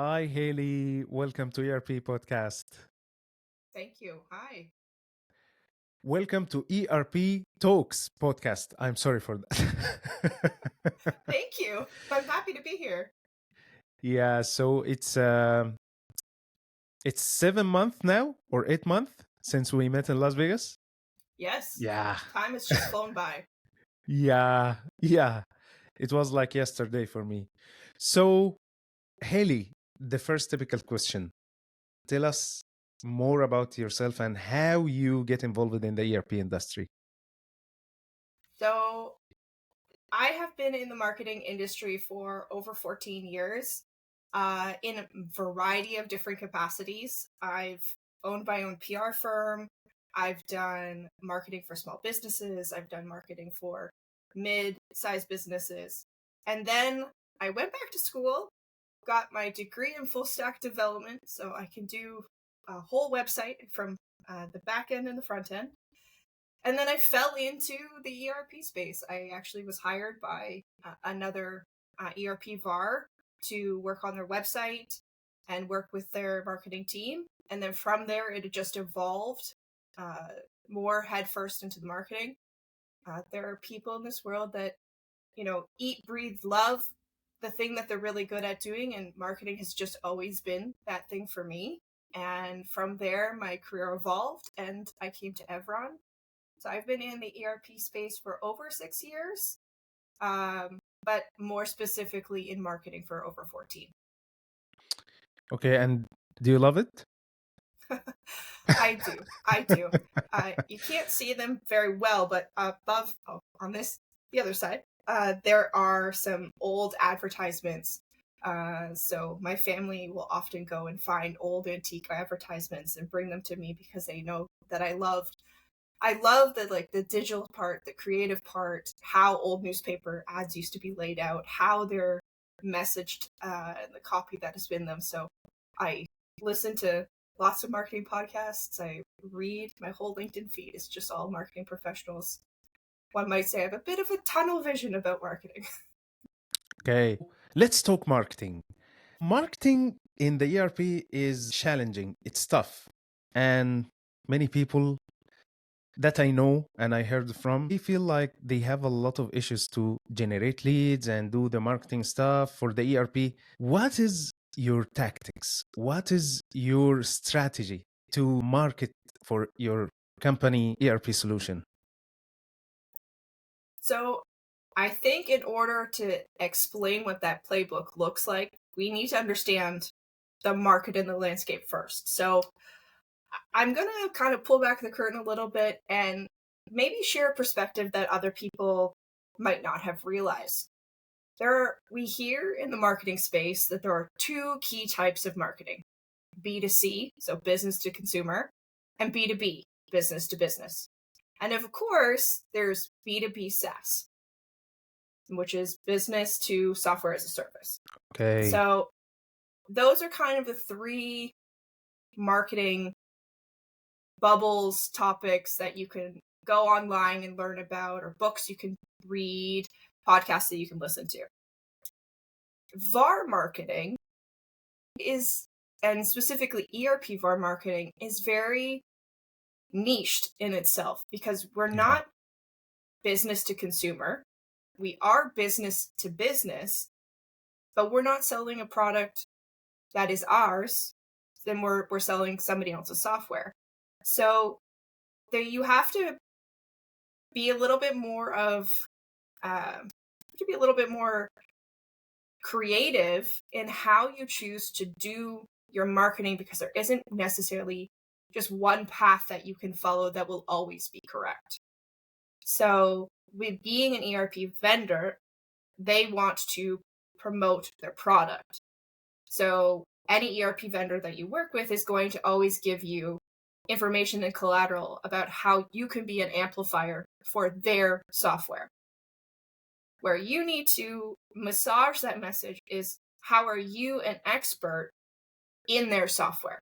Hi, Haley. Welcome to ERP Podcast. Thank you. Hi. Welcome to ERP Talks Podcast. I'm sorry for that. Thank you. I'm happy to be here. Yeah, so it's 7 months now or 8 months since we met in Las Vegas. Yes. Yeah, Time has just flown by. yeah. It was like yesterday for me. So, Haley, the first typical question. Tell us more about yourself and how you get involved in the ERP industry. So, I have been in the marketing industry for over 14 years in a variety of different capacities. I've owned my own PR firm. I've done marketing for small businesses. I've done marketing for mid-sized businesses. And then I went back to school, got my degree in full stack development, so I can do a whole website from the back end and the front end. And then I fell into the ERP space. I actually was hired by another ERP VAR to work on their website and work with their marketing team. And then from there, it just evolved more headfirst into the marketing. There are people in this world that, eat, breathe, love the thing that they're really good at doing. And marketing has just always been that thing for me. And from there, my career evolved and I came to Evron. So I've been in the ERP space for over 6 years, but more specifically in marketing for over 14. Okay, and do you love it? I do. I do. You can't see them very well, but above, on the other side, there are some old advertisements. So my family will often go and find old antique advertisements and bring them to me because they know that I love the digital part, the creative part, how old newspaper ads used to be laid out, how they're messaged, the copy that has been them. So I listen to lots of marketing podcasts. I read, my whole LinkedIn feed is just all marketing professionals. One might say I have a bit of a tunnel vision about marketing. Okay, let's talk marketing. Marketing in the ERP is challenging, it's tough. And many people that I know and I heard from, they feel like they have a lot of issues to generate leads and do the marketing stuff for the ERP. What is your tactics? What is your strategy to market for your company ERP solution? So I think in order to explain what that playbook looks like, we need to understand the market and the landscape first. So I'm going to kind of pull back the curtain a little bit and maybe share a perspective that other people might not have realized. We hear in the marketing space that there are two key types of marketing: B2C, so business to consumer, and B2B, business to business. And of course, there's B2B SaaS, which is business to software as a service. Okay. So those are kind of the three marketing bubbles, topics that you can go online and learn about, or books you can read, podcasts that you can listen to. VAR marketing is, and specifically ERP VAR marketing, is very niched in itself because we're Yeah. not business to consumer. We are business to business, but we're not selling a product that is ours. Then we're selling somebody else's software. So there you have to be a little bit more creative in how you choose to do your marketing, because there isn't necessarily just one path that you can follow that will always be correct. So with being an ERP vendor, they want to promote their product. So any ERP vendor that you work with is going to always give you information and collateral about how you can be an amplifier for their software. Where you need to massage that message is, how are you an expert in their software?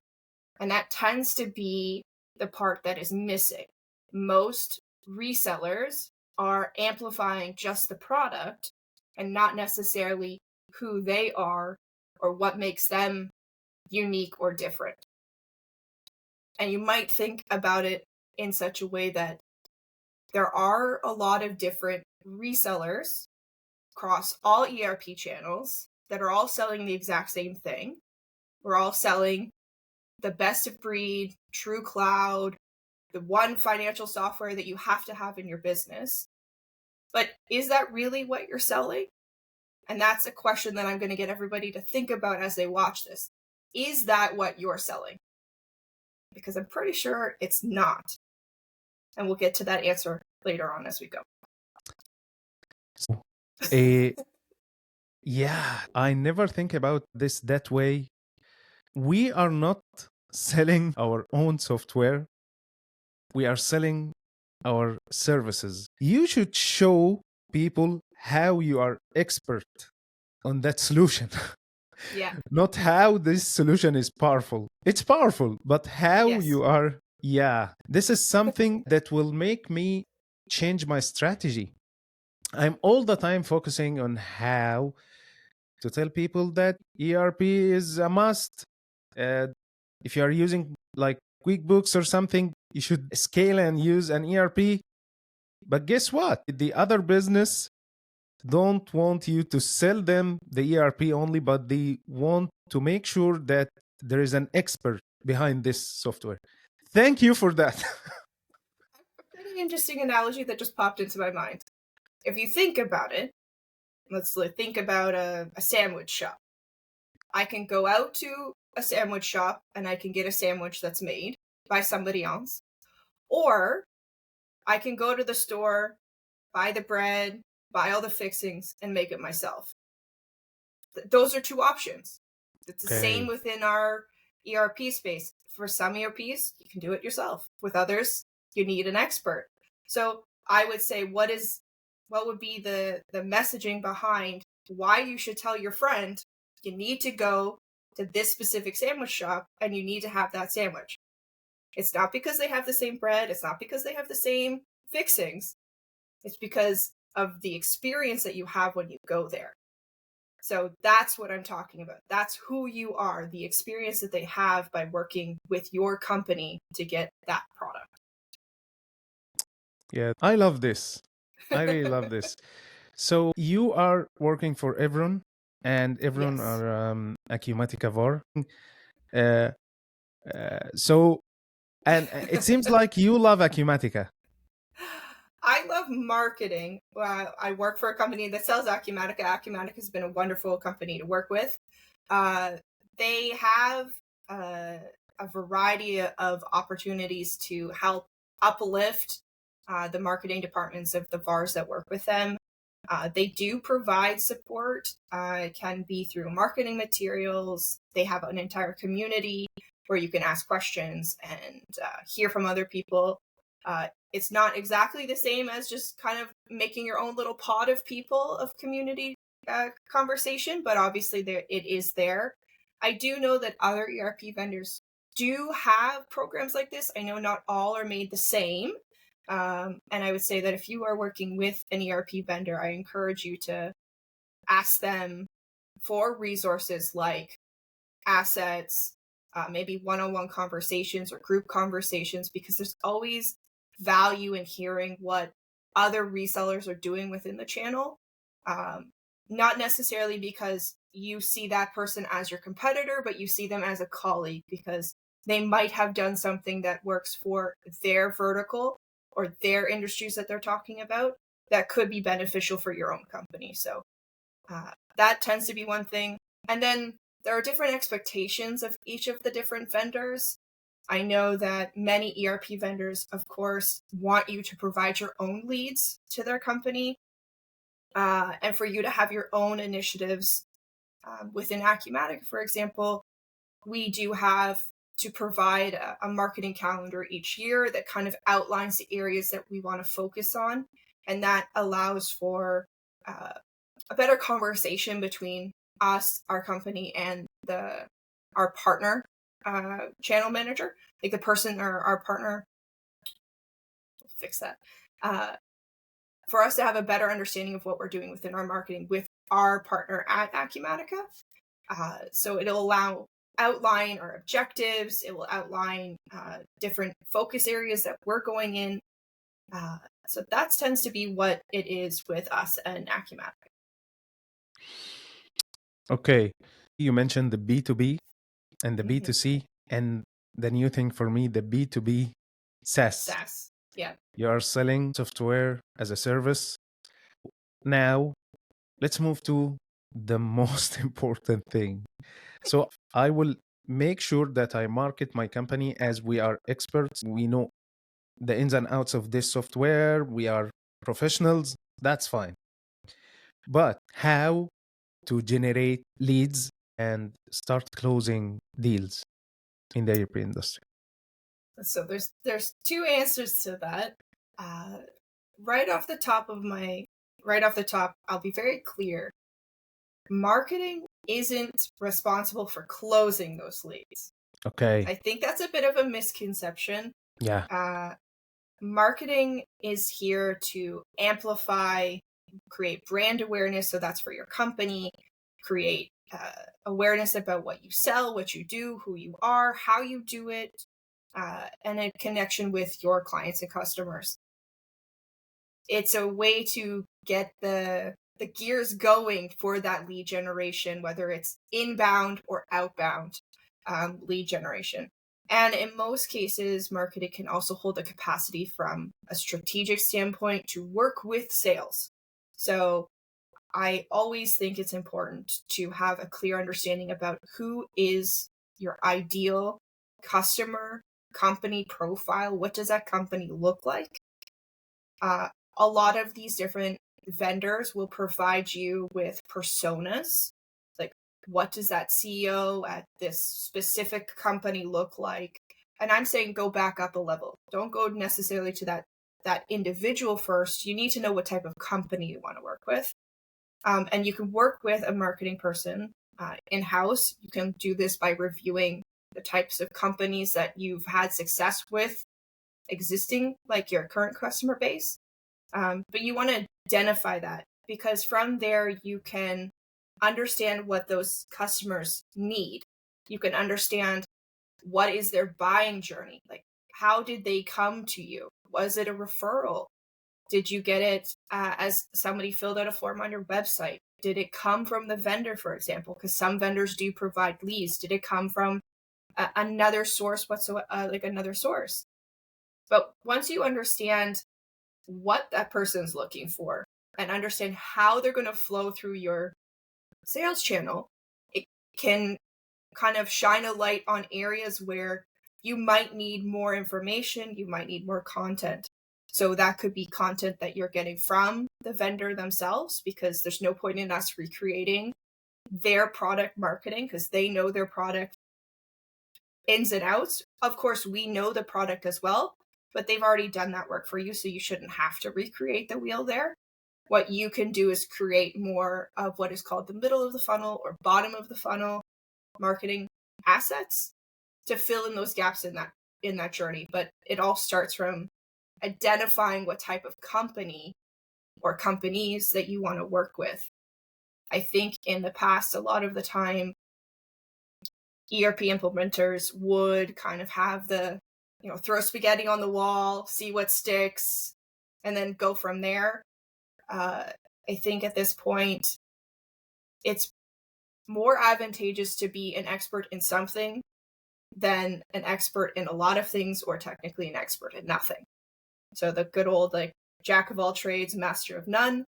And that tends to be the part that is missing. Most resellers are amplifying just the product and not necessarily who they are or what makes them unique or different. And you might think about it in such a way that there are a lot of different resellers across all ERP channels that are all selling the exact same thing. We're all selling the best of breed, true cloud, the one financial software that you have to have in your business. But is that really what you're selling? And that's a question that I'm going to get everybody to think about as they watch this. Is that what you're selling? Because I'm pretty sure it's not. And we'll get to that answer later on as we go. Yeah, I never think about this that way. We are not selling our own software. We are selling our services. You should show people how you are expert on that solution. Yeah. Not how this solution is powerful. It's powerful, but how Yes. you are. Yeah, this is something that will make me change my strategy. I'm all the time focusing on how to tell people that ERP is a must. If you are using like QuickBooks or something, you should scale and use an ERP. But guess what? The other business don't want you to sell them the ERP only, but they want to make sure that there is an expert behind this software. Thank you for that. A pretty interesting analogy that just popped into my mind. If you think about it, let's think about a sandwich shop. I can go out to a sandwich shop and I can get a sandwich that's made by somebody else. Or I can go to the store, buy the bread, buy all the fixings, and make it myself. Those are two options. It's the same within our ERP space. For some ERPs, you can do it yourself. With others, you need an expert. So I would say, what would be the messaging behind why you should tell your friend you need to go to this specific sandwich shop and you need to have that sandwich? It's not because they have the same bread. It's not because they have the same fixings. It's because of the experience that you have when you go there. So that's what I'm talking about. That's who you are, the experience that they have by working with your company to get that product. Yeah, I love this. I really love this. So you are working for Evron, and Evron Yes. are Acumatica VAR. Uh, so, and it seems like you love Acumatica. I love marketing. I work for a company that sells Acumatica. Acumatica has been a wonderful company to work with. They have a variety of opportunities to help uplift the marketing departments of the VARs that work with them. They do provide support. It can be through marketing materials. They have an entire community where you can ask questions and hear from other people. It's not exactly the same as just kind of making your own little pod of people of community conversation, but obviously it is there. I do know that other ERP vendors do have programs like this. I know not all are made the same. And I would say that if you are working with an ERP vendor, I encourage you to ask them for resources like assets, maybe one-on-one conversations or group conversations, because there's always value in hearing what other resellers are doing within the channel. Not necessarily because you see that person as your competitor, but you see them as a colleague because they might have done something that works for their vertical or their industries that they're talking about that could be beneficial for your own company. So that tends to be one thing. And then there are different expectations of each of the different vendors. I know that many ERP vendors, of course, want you to provide your own leads to their company and for you to have your own initiatives. Within Acumatica, for example, we do have to provide a marketing calendar each year that kind of outlines the areas that we want to focus on. And that allows for a better conversation between us, our company, and our partner channel manager, like the person or our partner. Fix that. For us to have a better understanding of what we're doing within our marketing with our partner at Acumatica. So it'll outline our objectives. It will outline different focus areas that we're going in. So that tends to be what it is with us and Acumatic. Okay. You mentioned the B2B and the B2C, and the new thing for me, the B2B SaaS. SaaS. Yeah. You are selling software as a service. Now, let's move to the most important thing. So, I will make sure that I market my company as we are experts. We know the ins and outs of this software. We are professionals. That's fine. But how to generate leads and start closing deals in the ERP industry? So there's two answers to that. Right off the top, I'll be very clear. Marketing isn't responsible for closing those leads. Okay. I think that's a bit of a misconception. Yeah. Marketing is here to amplify, create brand awareness. So that's for your company, create awareness about what you sell, what you do, who you are, how you do it, and a connection with your clients and customers. It's a way to get the gears going for that lead generation, whether it's inbound or outbound lead generation. And in most cases, marketing can also hold the capacity from a strategic standpoint to work with sales. So I always think it's important to have a clear understanding about who is your ideal customer, company profile. What does that company look like? A lot of these different vendors will provide you with personas. Like, what does that CEO at this specific company look like? And I'm saying go back up a level. Don't go necessarily to that individual first. You need to know what type of company you want to work with. And you can work with a marketing person in-house. You can do this by reviewing the types of companies that you've had success with existing, like your current customer base. But you want to identify that, because from there you can understand what those customers need. You can understand what is their buying journey. Like, how did they come to you? Was it a referral? Did you get it as somebody filled out a form on your website? Did it come from the vendor, for example? Because some vendors do provide leads. Did it come from another source whatsoever, like another source? But once you understand what that person's looking for and understand how they're going to flow through your sales channel, it can kind of shine a light on areas where you might need more information, you might need more content. So that could be content that you're getting from the vendor themselves, because there's no point in us recreating their product marketing because they know their product ins and outs. Of course, we know the product as well, but they've already done that work for you, so you shouldn't have to recreate the wheel there. What you can do is create more of what is called the middle of the funnel or bottom of the funnel marketing assets to fill in those gaps in that journey. But it all starts from identifying what type of company or companies that you want to work with. I think in the past, a lot of the time, ERP implementers would kind of have the, throw spaghetti on the wall, see what sticks, and then go from there. I think at this point, it's more advantageous to be an expert in something than an expert in a lot of things, or technically an expert in nothing. So the good old, like, jack of all trades, master of none.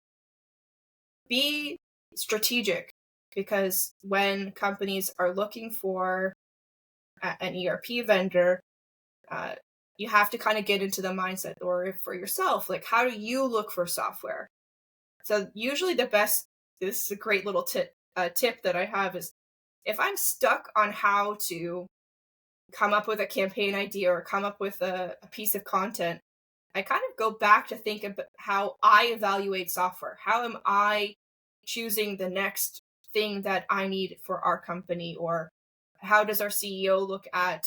Be strategic, because when companies are looking for an ERP vendor, you have to kind of get into the mindset, or for yourself, like, how do you look for software? So usually this is a great little tip that I have, is if I'm stuck on how to come up with a campaign idea or come up with a piece of content, I kind of go back to think about how I evaluate software. How am I choosing the next thing that I need for our company? Or how does our CEO look at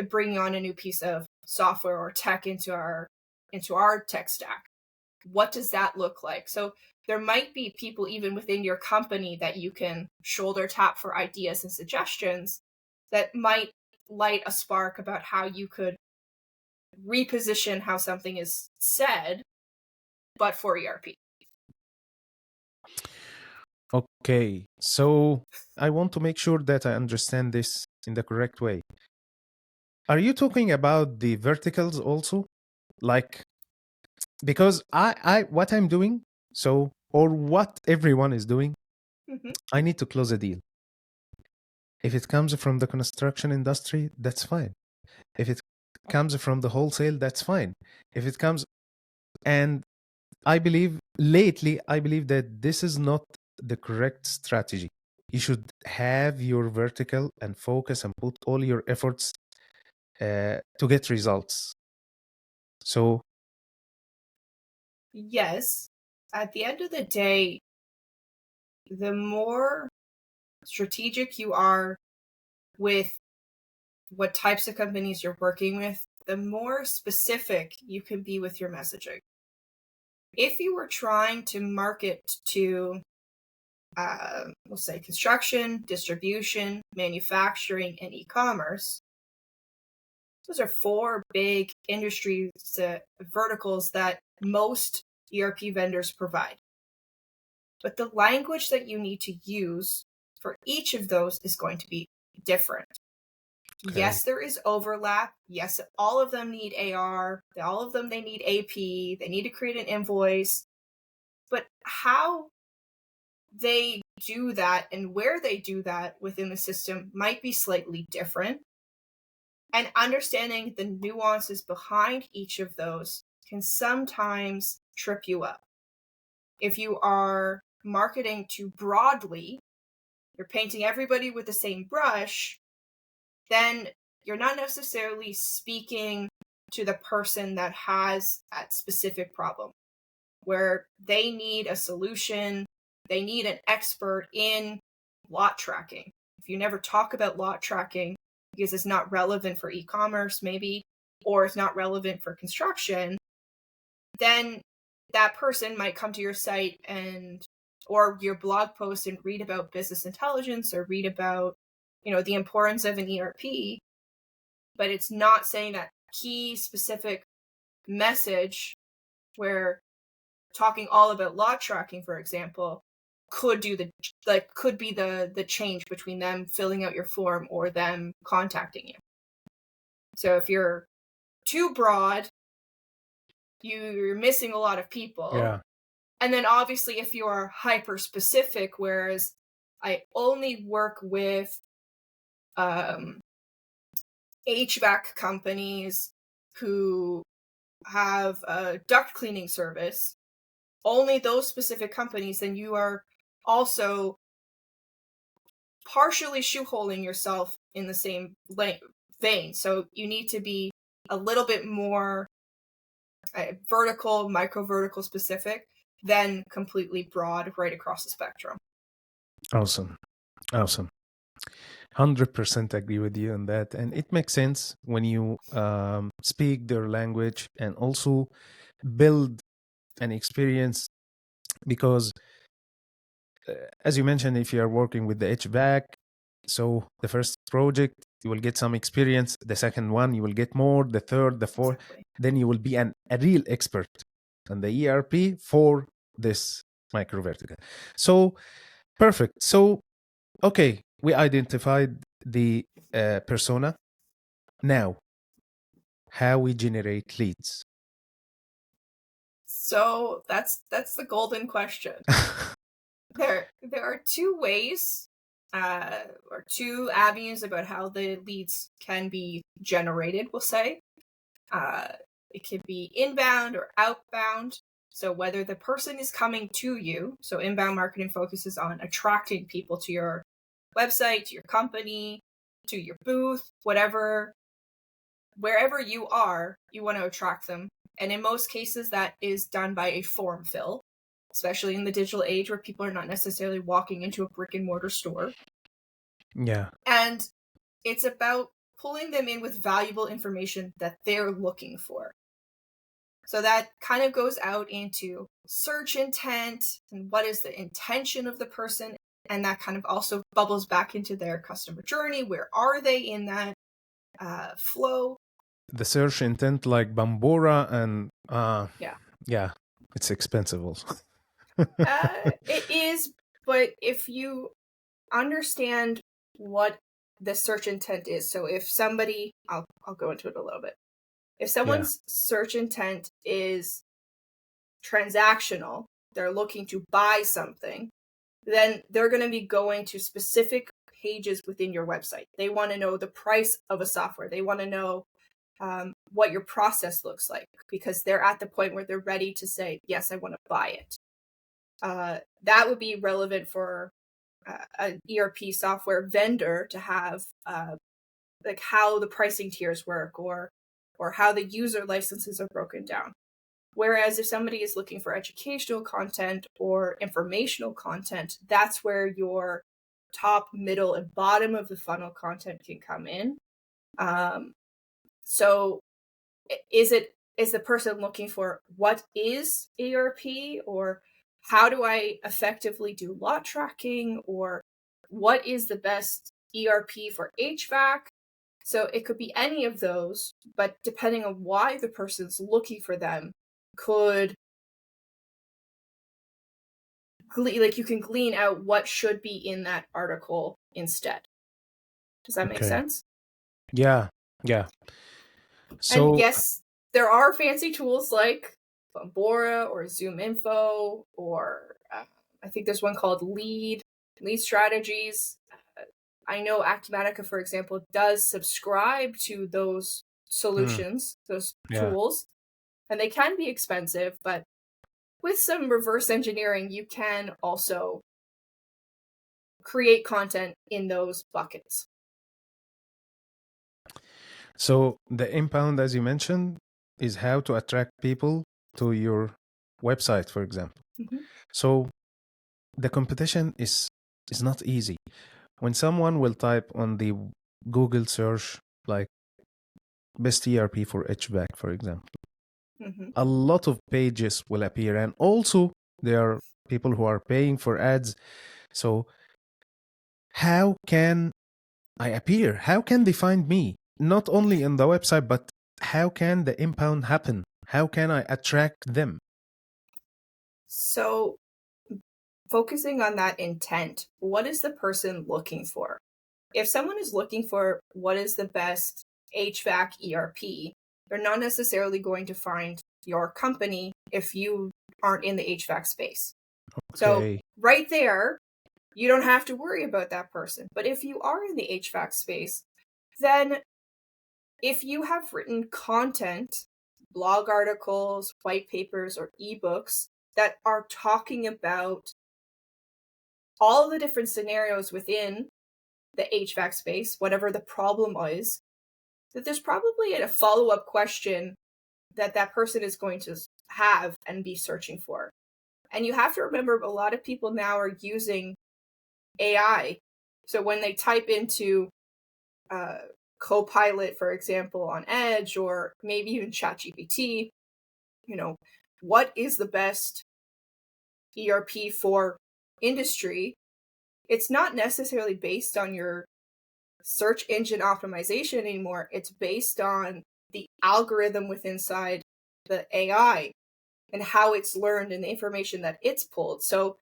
bringing on a new piece of software or tech into our tech stack? what does that look like? So there might be people even within your company that you can shoulder tap for ideas and suggestions that might light a spark about how you could reposition how something is said, but for ERP. Okay, so I want to make sure that I understand this in the correct way. Are you talking about the verticals also? Like, because what I'm doing, so, or what everyone is doing, Mm-hmm. I need to close a deal. If it comes from the construction industry, that's fine. If it comes from the wholesale, that's fine. If it comes, and I believe that this is not the correct strategy. You should have your vertical and focus and put all your efforts to get results. So, Yes, at the end of the day, the more strategic you are with what types of companies you're working with, the more specific you can be with your messaging. If you were trying to market to, we'll say, construction, distribution, manufacturing, and e-commerce, those are 4 big industries, verticals that most ERP vendors provide. But the language that you need to use for each of those is going to be different. okay. Yes, there is overlap. Yes, all of them need AR. All of them, they need AP. They need to create an invoice. But how they do that and where they do that within the system might be slightly different. And understanding the nuances behind each of those can sometimes trip you up. If you are marketing too broadly, you're painting everybody with the same brush, then you're not necessarily speaking to the person that has that specific problem, where they need a solution, they need an expert in lot tracking. If you never talk about lot tracking because it's not relevant for e-commerce maybe, or it's not relevant for construction, then that person might come to your site and or your blog post and read about business intelligence or read about, the importance of an ERP, but it's not saying that key specific message where talking all about lot tracking, for example, could be the change between them filling out your form or them contacting you. So if you're too broad, you're missing a lot of people. Yeah. And then obviously if you're hyper specific, whereas I only work with HVAC companies who have a duct cleaning service, only those specific companies, then you are also partially shoehorning yourself in the same vein. So you need to be a little bit more vertical, micro-vertical specific than completely broad right across the spectrum. Awesome. 100% agree with you on that. And it makes sense when you speak their language and also build an experience, because as you mentioned, if you are working with the HVAC, so the first project, you will get some experience. The second one, you will get more. The third, the fourth, Exactly. then you will be a real expert on the ERP for this micro vertical. So perfect. So, okay, we identified the persona. Now, how we generate leads. So that's the golden question. There are 2 ways or 2 avenues about how the leads can be generated, we'll say. It could be inbound or outbound. So whether the person is coming to you, so inbound marketing focuses on attracting people to your website, to your company, to your booth, wherever you are, you want to attract them. And in most cases, that is done by a form fill, especially in the digital age where people are not necessarily walking into a brick and mortar store. Yeah. And it's about pulling them in with valuable information that they're looking for. So that kind of goes out into search intent and what is the intention of the person. And that kind of also bubbles back into their customer journey. Where are they in that flow? The search intent like Bambora and Yeah, it's expensive also. it is, but if you understand what the search intent is, so if somebody, I'll go into it a little bit. If someone's search intent is transactional, they're looking to buy something, then they're going to be going to specific pages within your website. They want to know the price of a software. They want to know what your process looks like, because they're at the point where they're ready to say, yes, I want to buy it. That would be relevant for an ERP software vendor to have like how the pricing tiers work, or how the user licenses are broken down. Whereas if somebody is looking for educational content or informational content, that's where your top, middle, and bottom of the funnel content can come in. So is the person looking for what is ERP, or how do I effectively do lot tracking, or what is the best ERP for HVAC? So it could be any of those, but depending on why the person's looking for them, you can glean out what should be in that article instead. Does that make sense? Yeah. So, and yes, there are fancy tools like Bambora or Zoom Info, or I think there's one called Lead Strategies. I know Acumatica, for example, does subscribe to those solutions, those tools, and they can be expensive, but with some reverse engineering, you can also create content in those buckets. So the inbound, as you mentioned, is how to attract people to your website, for example. Mm-hmm. So the competition is not easy. When someone will type on the Google search, like best ERP for HVAC, for example, a lot of pages will appear. And also there are people who are paying for ads. So how can I appear? How can they find me? Not only in the website, but how can the inbound happen? How can I attract them? So focusing on that intent, what is the person looking for? If someone is looking for what is the best HVAC ERP, they're not necessarily going to find your company if you aren't in the HVAC space. Okay. So right there, you don't have to worry about that person. But if you are in the HVAC space, then if you have written content, blog articles, white papers, or ebooks that are talking about all the different scenarios within the HVAC space, whatever the problem is, that there's probably a follow-up question that person is going to have and be searching for. And you have to remember, a lot of people now are using AI. So when they type into Copilot, for example, on Edge, or maybe even ChatGPT, what is the best ERP for industry? It's not necessarily based on your search engine optimization anymore. It's based on the algorithm within inside the AI and how it's learned and the information that it's pulled. So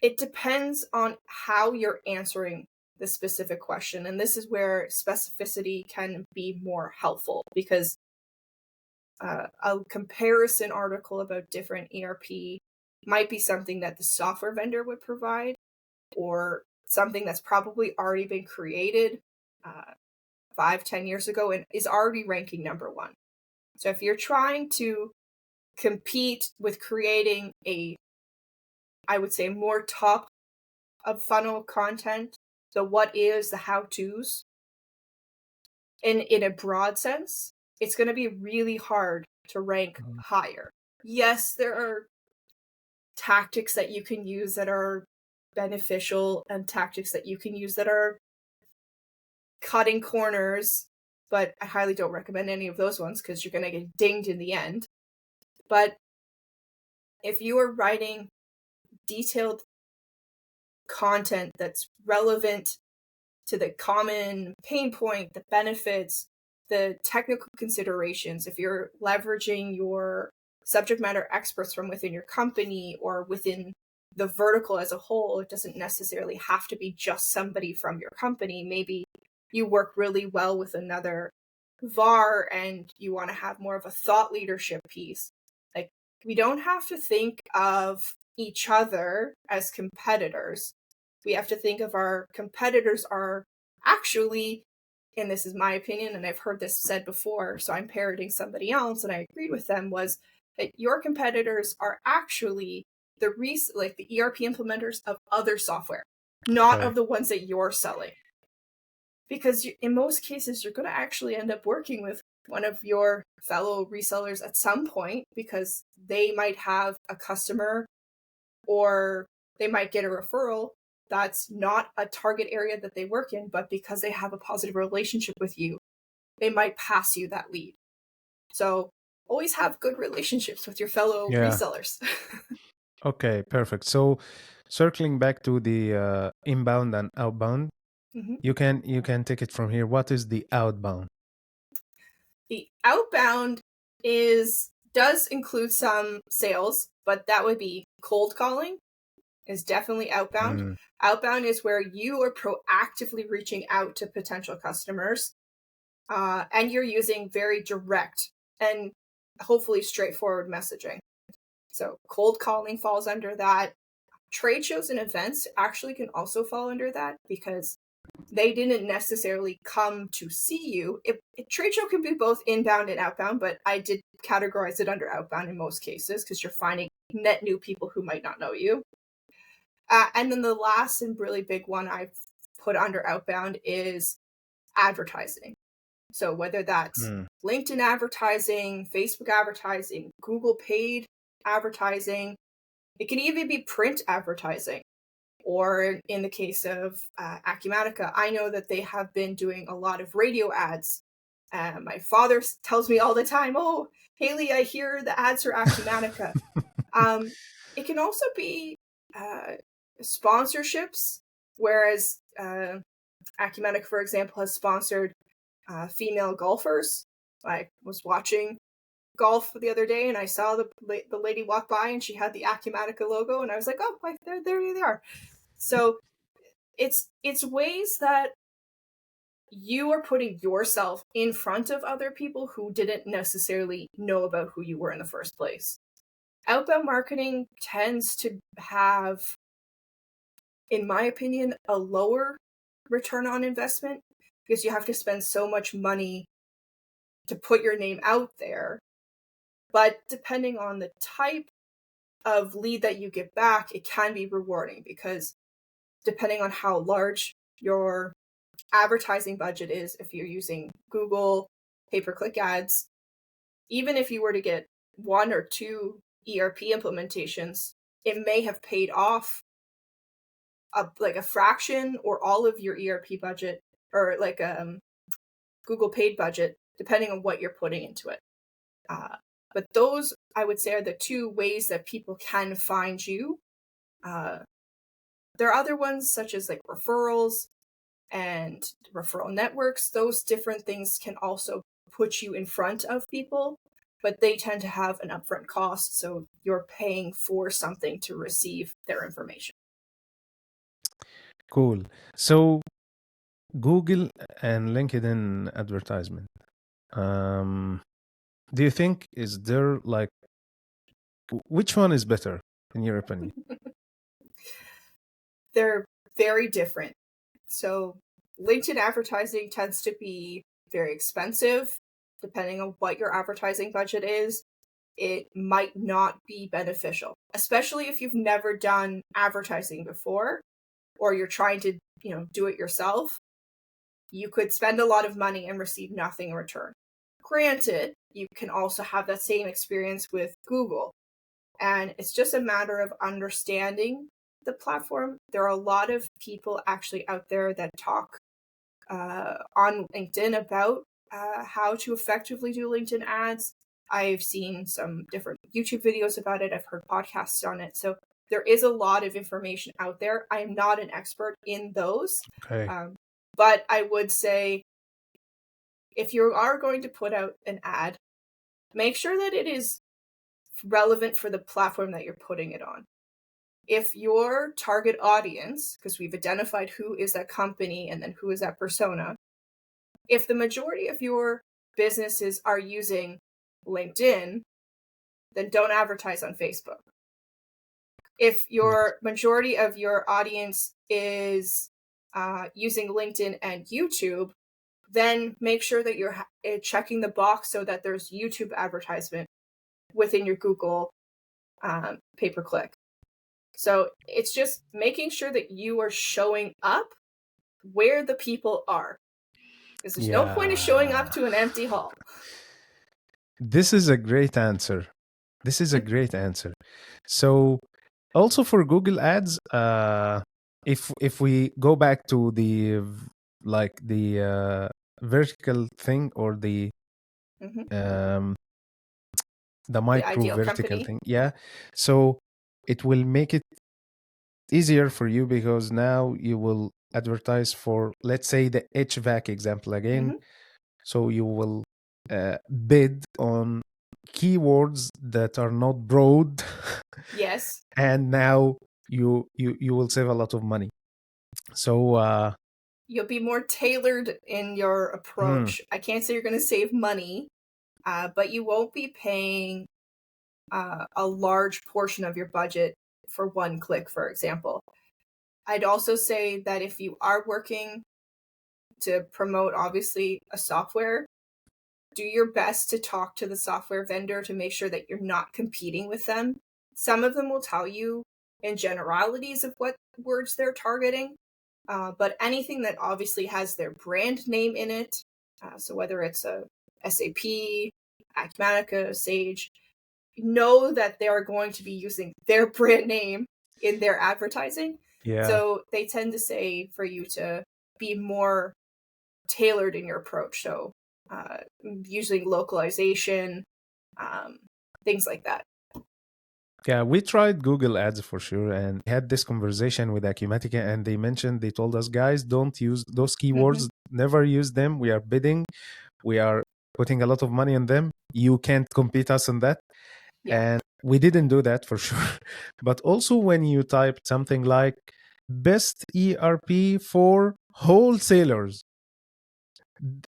it depends on how you're answering the specific question. And this is where specificity can be more helpful, because a comparison article about different ERP might be something that the software vendor would provide, or something that's probably already been created 5-10 years ago and is already ranking number one. So if you're trying to compete with creating I would say, more top of funnel content, the what is, the how-tos, in a broad sense, it's going to be really hard to rank higher. Yes, there are tactics that you can use that are beneficial and tactics that you can use that are cutting corners, but I highly don't recommend any of those ones because you're going to get dinged in the end. But if you are writing detailed content that's relevant to the common pain point, the benefits, the technical considerations, if you're leveraging your subject matter experts from within your company or within the vertical as a whole, it doesn't necessarily have to be just somebody from your company. Maybe you work really well with another VAR and you want to have more of a thought leadership piece. Like, we don't have to think of each other as competitors. We have to think of our competitors are actually, and this is my opinion, and I've heard this said before, so I'm parroting somebody else, and I agreed with them, was that your competitors are actually the ERP implementers of other software, not Okay. of the ones that you're selling. Because in most cases, you're going to actually end up working with one of your fellow resellers at some point because they might have a customer or they might get a referral that's not a target area that they work in, but because they have a positive relationship with you, they might pass you that lead. So always have good relationships with your fellow Yeah. resellers. Okay, perfect. So circling back to the inbound and outbound, Mhm. you can take it from here. What is the outbound? The outbound does include some sales, but that would be cold calling is definitely outbound. Mm, Outbound is where you are proactively reaching out to potential customers, and you're using very direct and hopefully straightforward messaging. So cold calling falls under that. Trade shows and events actually can also fall under that because they didn't necessarily come to see you. Trade show can be both inbound and outbound, but I did categorize it under outbound in most cases because you're finding net new people who might not know you. And then the last and really big one I've put under outbound is advertising. So whether that's mm. LinkedIn advertising, Facebook advertising, Google paid advertising, it can even be print advertising. Or in the case of Acumatica, I know that they have been doing a lot of radio ads. My father tells me all the time, "Oh, Hayley, I hear the ads for Acumatica." It can also be sponsorships, whereas Acumatica, for example, has sponsored female golfers. I was watching golf the other day and I saw the lady walk by and she had the Acumatica logo and I was like, oh, there they are. So it's ways that you are putting yourself in front of other people who didn't necessarily know about who you were in the first place. Outbound marketing tends to have, in my opinion, a lower return on investment because you have to spend so much money to put your name out there. But depending on the type of lead that you get back, it can be rewarding because depending on how large your advertising budget is, if you're using Google pay-per-click ads, even if you were to get 1 or 2 ERP implementations, it may have paid off like a fraction or all of your ERP budget or like Google paid budget, depending on what you're putting into it. But those, I would say, are the 2 ways that people can find you. There are other ones such as like referrals and referral networks. Those different things can also put you in front of people, but they tend to have an upfront cost. So you're paying for something to receive their information. Cool. So Google and LinkedIn advertisement. Um, do you think is there like which one is better in your opinion? They're very different. So LinkedIn advertising tends to be very expensive. Depending on what your advertising budget is, it might not be beneficial, especially if you've never done advertising before or you're trying to, do it yourself. You could spend a lot of money and receive nothing in return. Granted, you can also have that same experience with Google. And it's just a matter of understanding the platform. There are a lot of people actually out there that talk on LinkedIn about how to effectively do LinkedIn ads. I've seen some different YouTube videos about it. I've heard podcasts on it. So there is a lot of information out there. I am not an expert in those. Okay. But I would say if you are going to put out an ad, make sure that it is relevant for the platform that you're putting it on. If your target audience, because we've identified who is that company and then who is that persona, if the majority of your businesses are using LinkedIn, then don't advertise on Facebook. If your majority of your audience is using LinkedIn and YouTube, then make sure that you're checking the box so that there's YouTube advertisement within your Google pay-per-click. So it's just making sure that you are showing up where the people are. Because there's no point of showing up to an empty hall. This is a great answer. So also for Google Ads, if we go back to the vertical thing or the micro ideal vertical company. thing, yeah. So it will make it easier for you because now you will advertise for, let's say, the HVAC example again. So you will bid on keywords that are not broad. Yes. And now you will save a lot of money. So you'll be more tailored in your approach. I can't say you're going to save money, but you won't be paying a large portion of your budget for one click, for example. I'd also say that if you are working to promote, obviously, a software, do your best to talk to the software vendor to make sure that you're not competing with them. Some of them will tell you in generalities of what words they're targeting, but anything that obviously has their brand name in it, so whether it's a SAP, Acumatica, Sage, know that they are going to be using their brand name in their advertising. yeah. So they tend to say for you to be more tailored in your approach. So using localization, things like that. Yeah, we tried Google Ads for sure and had this conversation with Acumatica, and they told us, guys, don't use those keywords, never use them. We are bidding, we are putting a lot of money on them. You can't compete us on that. Yeah. And we didn't do that for sure. But also when you type something like best ERP for wholesalers,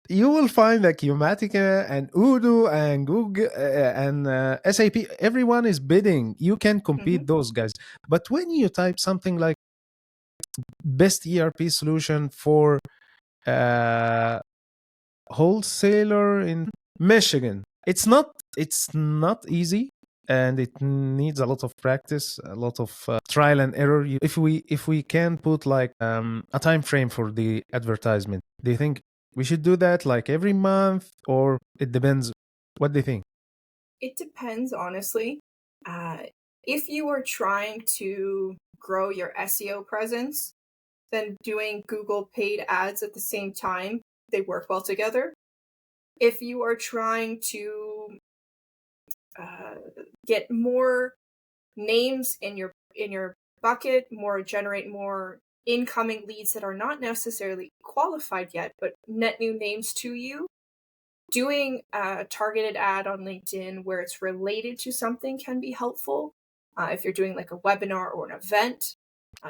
you will find that Acumatica and Odoo and Google and SAP, everyone is bidding. You can compete those guys. But when you type something like best ERP solution for wholesaler in Michigan, it's not easy, and it needs a lot of practice, a lot of trial and error. If we can put like a time frame for the advertisement, do you think we should do that like every month, or it depends? What do you think? It depends, honestly. If you are trying to grow your SEO presence, then doing Google paid ads at the same time, they work well together. If you are trying to get more names in your bucket, generate more incoming leads that are not necessarily qualified yet, but net new names to you, doing a targeted ad on LinkedIn where it's related to something can be helpful. If you're doing like a webinar or an event,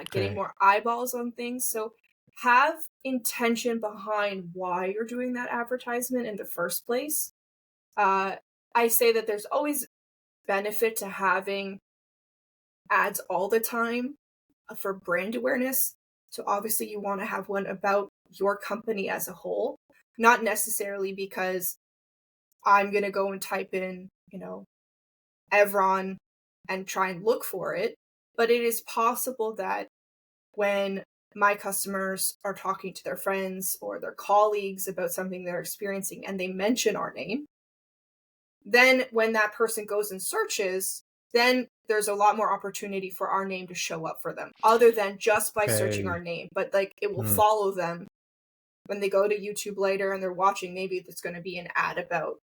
getting more eyeballs on things. So have intention behind why you're doing that advertisement in the first place. I say that there's always benefit to having ads all the time for brand awareness. So obviously you want to have one about your company as a whole, not necessarily because I'm going to go and type in, Evron and try and look for it. But it is possible that when my customers are talking to their friends or their colleagues about something they're experiencing and they mention our name, then when that person goes and searches, then there's a lot more opportunity for our name to show up for them, other than just by searching our name. But like it will follow them when they go to YouTube later and they're watching. Maybe it's going to be an ad about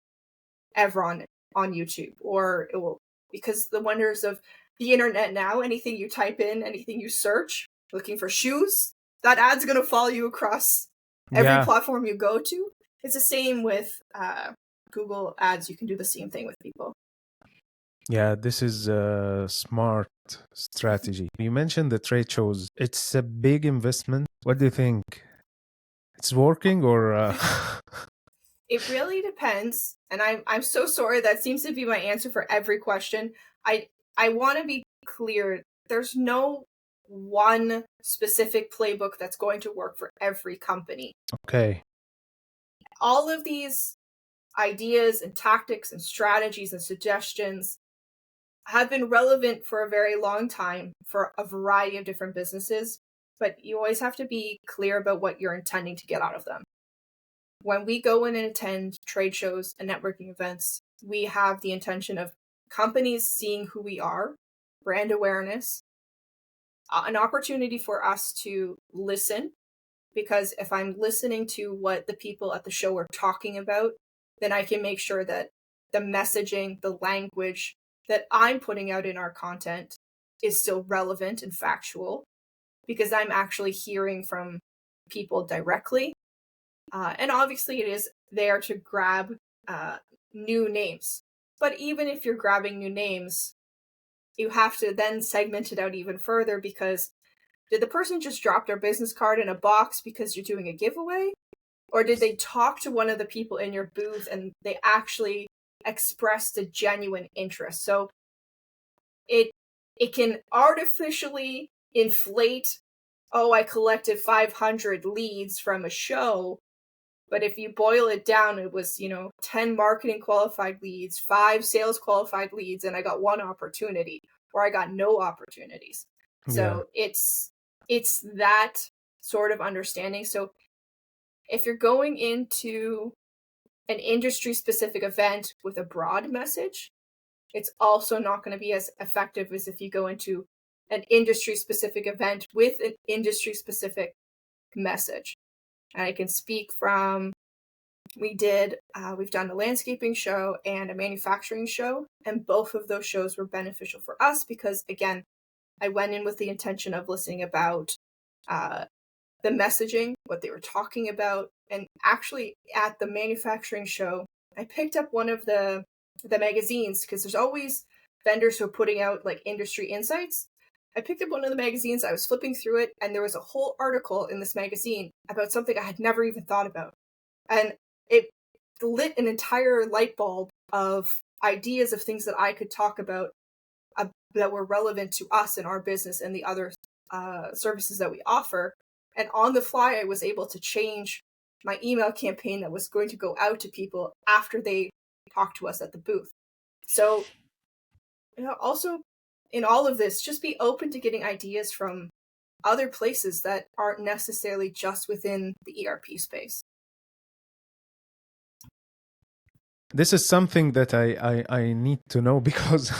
Evron on YouTube, or it will, because the wonders of the internet now, anything you type in, anything you search, looking for shoes, that ad's going to follow you across every platform you go to. It's the same with Google ads. You can do the same thing with people. Yeah, this is a smart strategy. You mentioned the trade shows. It's a big investment. What do you think? It's working or It really depends, and I'm so sorry, that seems to be my answer for every question. I want to be clear. There's no one specific playbook that's going to work for every company. Okay. All of these ideas and tactics and strategies and suggestions have been relevant for a very long time for a variety of different businesses, but you always have to be clear about what you're intending to get out of them. When we go in and attend trade shows and networking events, we have the intention of companies seeing who we are, brand awareness, an opportunity for us to listen, because if I'm listening to what the people at the show are talking about, then I can make sure that the messaging, the language that I'm putting out in our content is still relevant and factual, because I'm actually hearing from people directly. And obviously it is there to grab new names. But even if you're grabbing new names, you have to then segment it out even further, because did the person just drop their business card in a box because you're doing a giveaway? Or did they talk to one of the people in your booth and they actually expressed a genuine interest? So it can artificially inflate, oh, I collected 500 leads from a show. But if you boil it down, it was, 10 marketing qualified leads, 5 sales qualified leads, and I got 1 opportunity, or I got no opportunities. So it's that sort of understanding. So if you're going into an industry specific event with a broad message, it's also not going to be as effective as if you go into an industry specific event with an industry specific message. And I can speak from, we've done a landscaping show and a manufacturing show, and both of those shows were beneficial for us because, again, I went in with the intention of listening about the messaging, what they were talking about. And actually at the manufacturing show, I picked up one of the magazines, because there's always vendors who are putting out like industry insights. I picked up one of the magazines, I was flipping through it, and there was a whole article in this magazine about something I had never even thought about. And it lit an entire light bulb of ideas of things that I could talk about that were relevant to us and our business and the other services that we offer. And on the fly, I was able to change my email campaign that was going to go out to people after they talked to us at the booth. So, also in all of this, just be open to getting ideas from other places that aren't necessarily just within the ERP space. This is something that I need to know because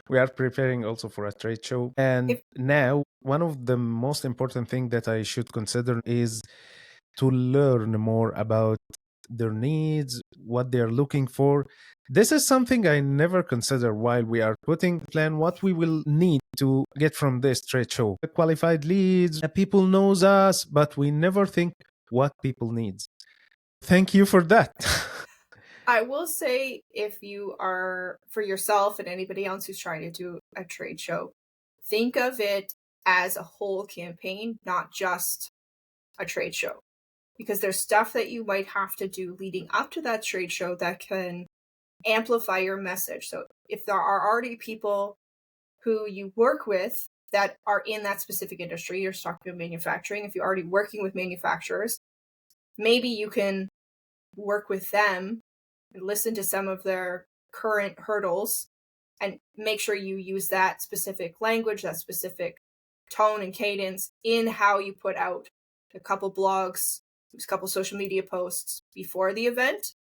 we are preparing also for a trade show. And now one of the most important things that I should consider is to learn more about their needs, what they're looking for. This is something I never consider while we are putting plan what we will need to get from this trade show. The qualified leads, people knows us, but we never think what people needs. Thank you for that. I will say, if you are, for yourself and anybody else who's trying to do a trade show, think of it as a whole campaign, not just a trade show. Because there's stuff that you might have to do leading up to that trade show that can amplify your message. So if there are already people who you work with that are in that specific industry, you're talking about manufacturing, if you're already working with manufacturers, maybe you can work with them and listen to some of their current hurdles and make sure you use that specific language, that specific tone and cadence in how you put out a couple blogs, a couple social media posts before the event,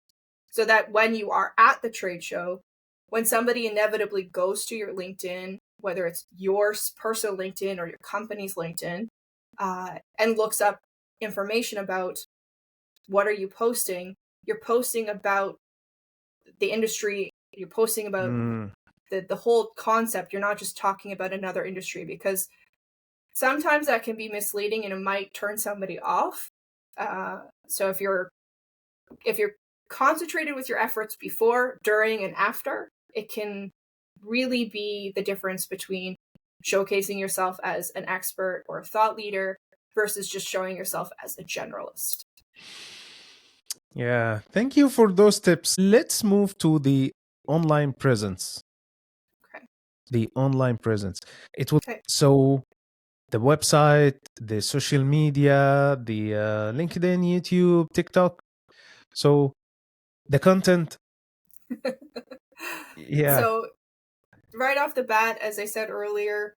so that when you are at the trade show, when somebody inevitably goes to your LinkedIn, whether it's your personal LinkedIn or your company's LinkedIn, and looks up information about what are you posting, you're posting about the industry you're posting about the whole concept. You're not just talking about another industry, because sometimes that can be misleading and it might turn somebody off. So if you're concentrated with your efforts before, during, and after, it can really be the difference between showcasing yourself as an expert or a thought leader versus just showing yourself as a generalist. Yeah, thank you for those tips. Let's move to the online presence. Okay. The online presence. It will Okay. so the website, the social media, the LinkedIn, YouTube, TikTok. So the content. Yeah. So right off the bat, as I said earlier,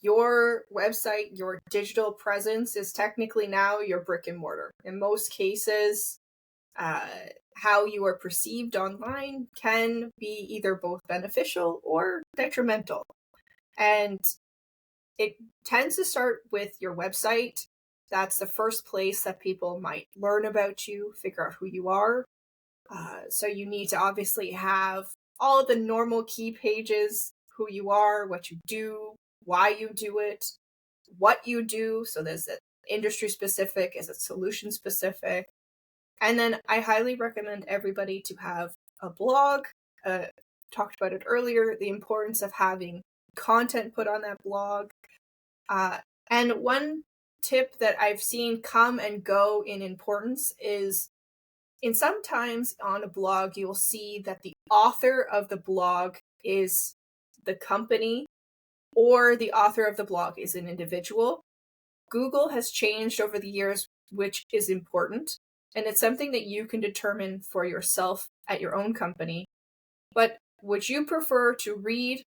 your website, your digital presence is technically now your brick and mortar. In most cases, how you are perceived online can be either both beneficial or detrimental. And it tends to start with your website. That's the first place that people might learn about you, figure out who you are. So you need to obviously have all of the normal key pages: who you are, what you do, why you do it, what you do. So there's it industry specific, is it solution specific? And then I highly recommend everybody to have a blog. Talked about it earlier, the importance of having content put on that blog. And one tip that I've seen come and go in importance is, in sometimes on a blog, you'll see that the author of the blog is the company, or the author of the blog is an individual. Google has changed over the years, which is important. And it's something that you can determine for yourself at your own company. But would you prefer to read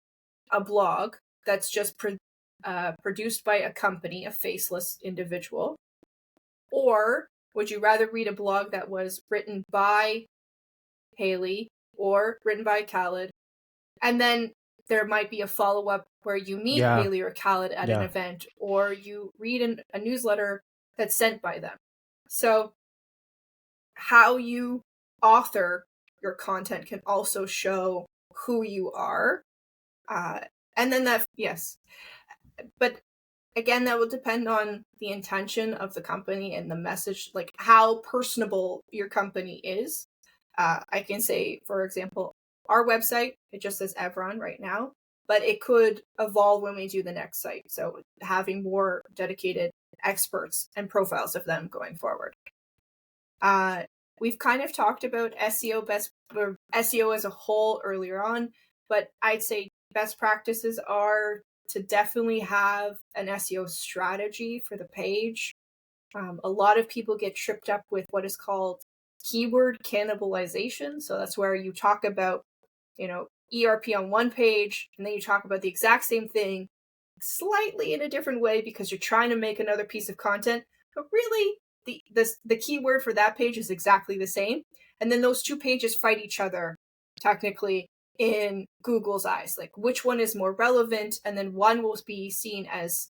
a blog that's just produced by a company, a faceless individual? Or would you rather read a blog that was written by Hayley or written by Khaled, and then there might be a follow-up where you meet Hayley or Khaled at an event, or you read a newsletter that's sent by them? So how you author your content can also show who you are. And then that, yes. But again, that will depend on the intention of the company and the message, like how personable your company is. I can say, for example, our website, it just says Evron right now, but it could evolve when we do the next site. So having more dedicated experts and profiles of them going forward. We've kind of talked about SEO as a whole earlier on, but I'd say best practices are to definitely have an SEO strategy for the page. A lot of people get tripped up with what is called keyword cannibalization. So that's where you talk about, ERP on one page, and then you talk about the exact same thing slightly in a different way because you're trying to make another piece of content, but really the keyword for that page is exactly the same. And then those two pages fight each other technically in Google's eyes, like which one is more relevant, and then one will be seen as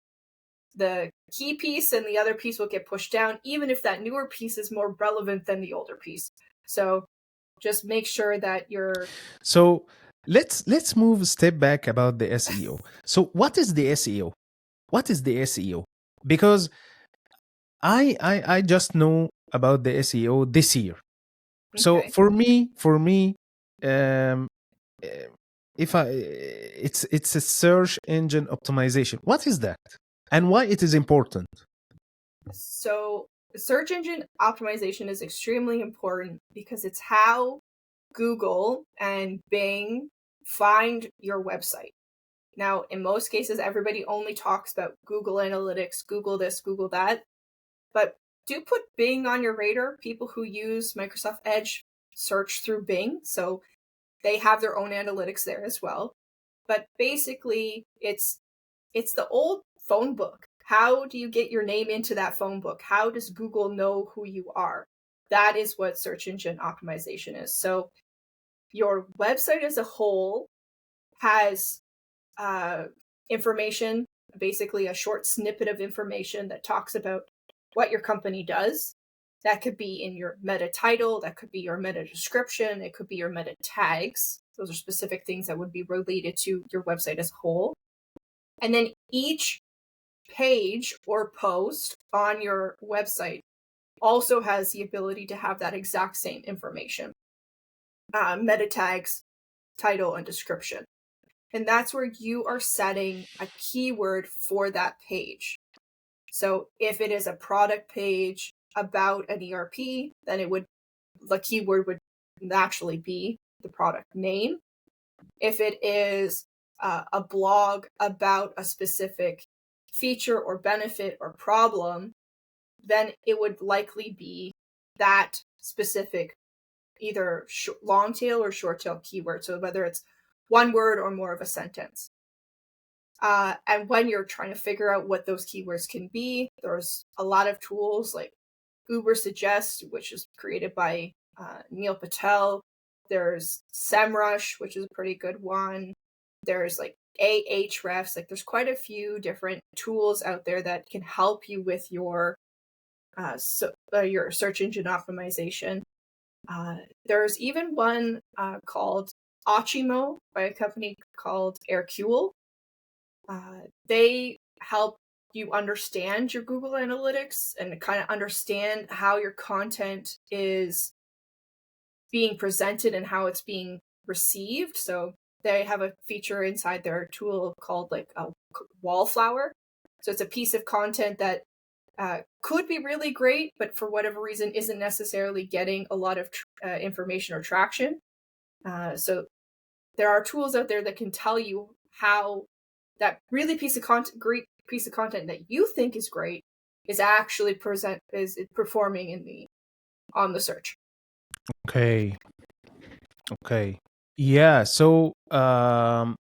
the key piece and the other piece will get pushed down, even if that newer piece is more relevant than the older piece. So just make sure that you're... So let's move a step back about the SEO. So what is the SEO? What is the SEO? Because I just know about the SEO this year. So Okay. for me, um, if it's a search engine optimization. What is that, and why it is important? So search engine optimization is extremely important because it's how Google and Bing find your website. Now, in most cases, everybody only talks about Google Analytics, Google this, Google that. But do put Bing on your radar. People who use Microsoft Edge search through Bing, so they have their own analytics there as well. But basically, it's the old phone book. How do you get your name into that phone book? How does Google know who you are? That is what search engine optimization is. So your website as a whole has information, basically a short snippet of information that talks about what your company does. That could be in your meta title, that could be your meta description, it could be your meta tags. Those are specific things that would be related to your website as a whole. And then each page or post on your website also has the ability to have that exact same information. Meta tags, title, and description. And that's where you are setting a keyword for that page. So if it is a product page about an ERP, then the keyword would naturally be the product name. If it is a blog about a specific feature or benefit or problem, then it would likely be that specific either long tail or short tail keyword. So whether it's one word or more of a sentence. And when you're trying to figure out what those keywords can be, there's a lot of tools like Ubersuggest, which is created by Neil Patel. There's SEMrush, which is a pretty good one. There's like Ahrefs. Like there's quite a few different tools out there that can help you with your search engine optimization. There's even one called Ochimo by a company called Aircool. They help you understand your Google Analytics and kind of understand how your content is being presented and how it's being received. So they have a feature inside their tool called like a wallflower. So it's a piece of content that could be really great, but for whatever reason isn't necessarily getting a lot of information or traction. So there are tools out there that can tell you how that really great piece of content that you think is great is actually performing on the search. Okay. Yeah. So while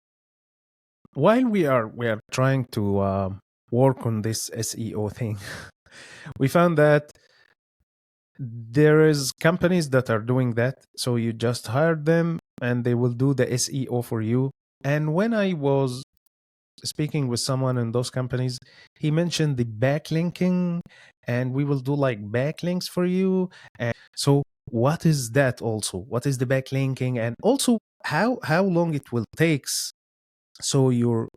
we are trying to work on this SEO thing, we found that there is companies that are doing that. So you just hire them and they will do the SEO for you. And when I was speaking with someone in those companies, he mentioned the backlinking, and we will do like backlinks for you. And so what is that also? What is the backlinking? And also how long it will take so you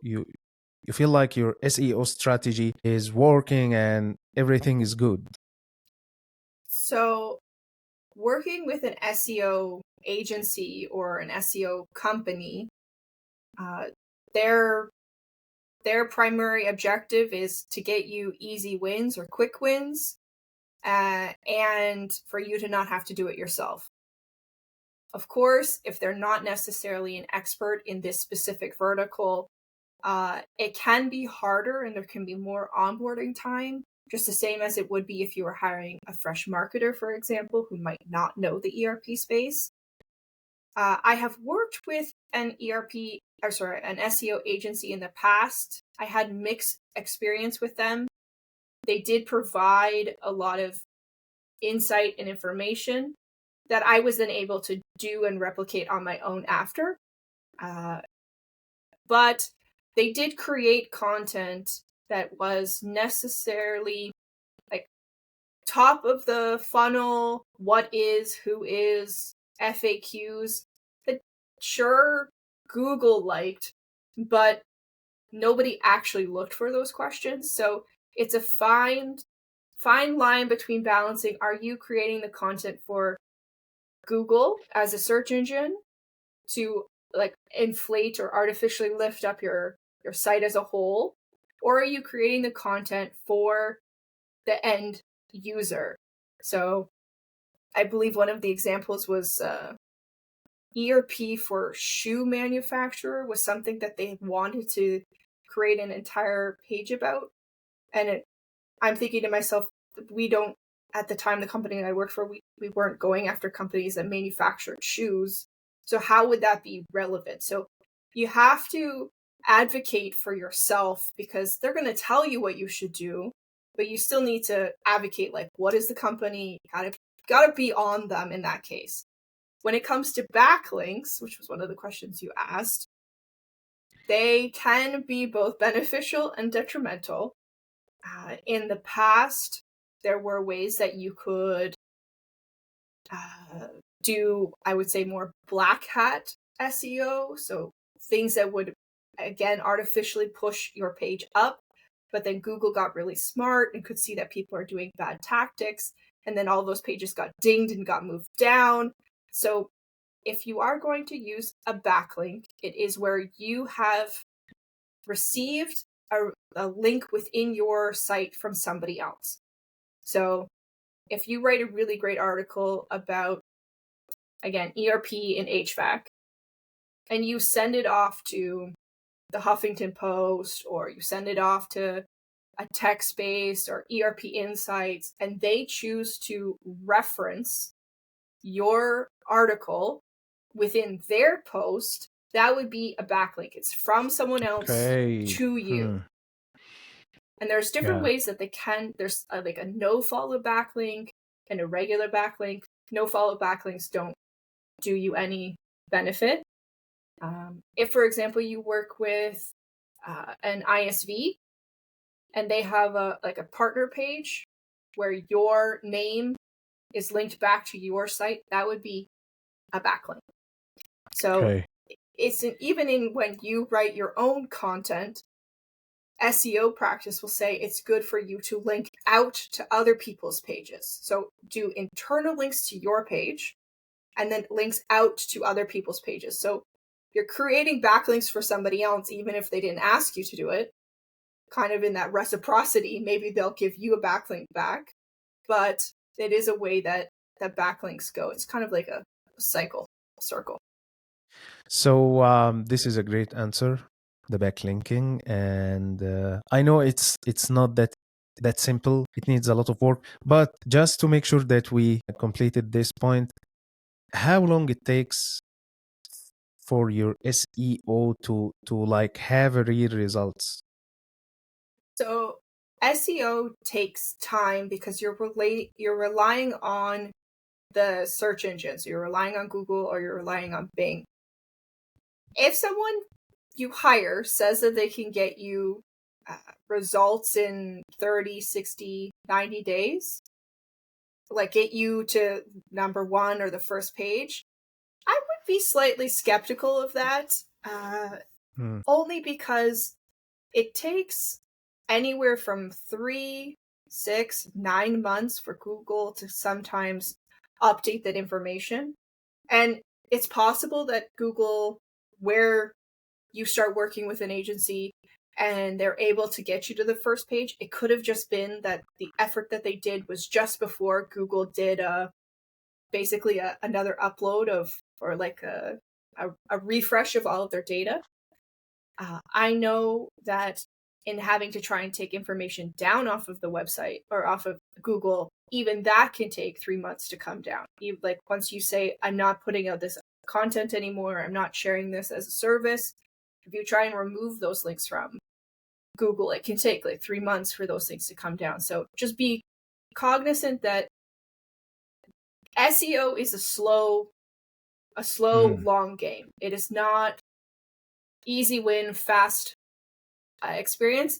feel like your SEO strategy is working and everything is good? So working with an SEO agency or an SEO company, their primary objective is to get you easy wins or quick wins, and for you to not have to do it yourself. Of course, if they're not necessarily an expert in this specific vertical, it can be harder and there can be more onboarding time, just the same as it would be if you were hiring a fresh marketer, for example, who might not know the ERP space. I have worked with an SEO agency in the past. I had mixed experience with them. They did provide a lot of insight and information that I was then able to do and replicate on my own after. But they did create content that was necessarily like top of the funnel, what is, who is, FAQs that sure Google liked, but nobody actually looked for those questions. So it's a fine line between balancing, are you creating the content for Google as a search engine to like inflate or artificially lift up your site as a whole, or are you creating the content for the end user? So I believe one of the examples was ERP for shoe manufacturer was something that they wanted to create an entire page about. And I'm thinking to myself, we don't, at the time, the company that I worked for, we weren't going after companies that manufactured shoes. So how would that be relevant? So you have to advocate for yourself because they're going to tell you what you should do, but you still need to advocate, like, what is the company? Got to be on them in that case. When it comes to backlinks, which was one of the questions you asked, they can be both beneficial and detrimental. In the past, there were ways that you could do, I would say, more black hat SEO. So things that would, again, artificially push your page up, but then Google got really smart and could see that people are doing bad tactics. And then all those pages got dinged and got moved down. So if you are going to use a backlink, it is where you have received a link within your site from somebody else. So if you write a really great article about, again, ERP and HVAC, and you send it off to the Huffington Post, or you send it off to a TechSpace or ERP Insights, and they choose to reference your article within their post, that would be a backlink. It's from someone else to you. And there's different ways that they can. There's like a no-follow backlink and a regular backlink. No-follow backlinks don't do you any benefit. If, for example, you work with an ISV and they have a partner page where your name is linked back to your site, that would be a backlink. So it's even when you write your own content, SEO practice will say it's good for you to link out to other people's pages. So do internal links to your page and then links out to other people's pages. So you're creating backlinks for somebody else, even if they didn't ask you to do it. Kind of in that reciprocity, maybe they'll give you a backlink back, but it is a way that backlinks go. It's kind of like a circle. So this is a great answer, the backlinking, and I know it's not that simple. It needs a lot of work, but just to make sure that we completed this point, how long it takes for your SEO to like have a real results? So SEO takes time because you're relying on the search engines. You're relying on Google or you're relying on Bing. If someone you hire says that they can get you results in 30, 60, 90 days, like get you to number one or the first page, I would be slightly skeptical of that. Only because it takes anywhere from 3, 6, 9 months for Google to sometimes update that information. And it's possible that Google, where you start working with an agency and they're able to get you to the first page, it could have just been that the effort that they did was just before Google did basically another upload or like a refresh of all of their data. I know that in having to try and take information down off of the website or off of Google, even that can take 3 months to come down. Like once you say, I'm not putting out this content anymore, I'm not sharing this as a service, if you try and remove those links from Google, it can take like 3 months for those things to come down. So just be cognizant that SEO is a slow, long game. It is not easy win, fast experience.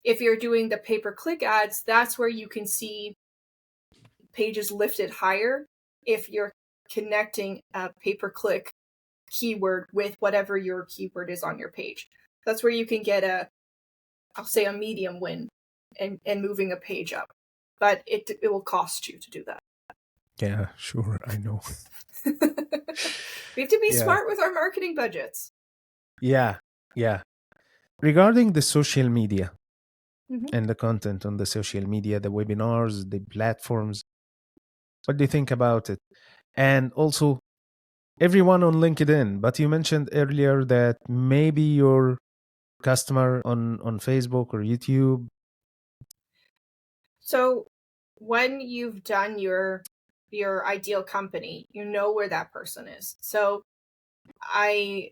If you're doing the pay-per-click ads, that's where you can see pages lifted higher if you're connecting a pay-per-click keyword with whatever your keyword is on your page. That's where you can get I'll say a medium win and moving a page up. But it will cost you to do that. Yeah, sure, I know. We have to be smart with our marketing budgets. Yeah. Regarding the social media and the content on the social media, the webinars, the platforms, what do you think about it? And also, everyone on LinkedIn, but you mentioned earlier that maybe your customer on Facebook or YouTube. So when you've done your ideal company, you know where that person is. So I'm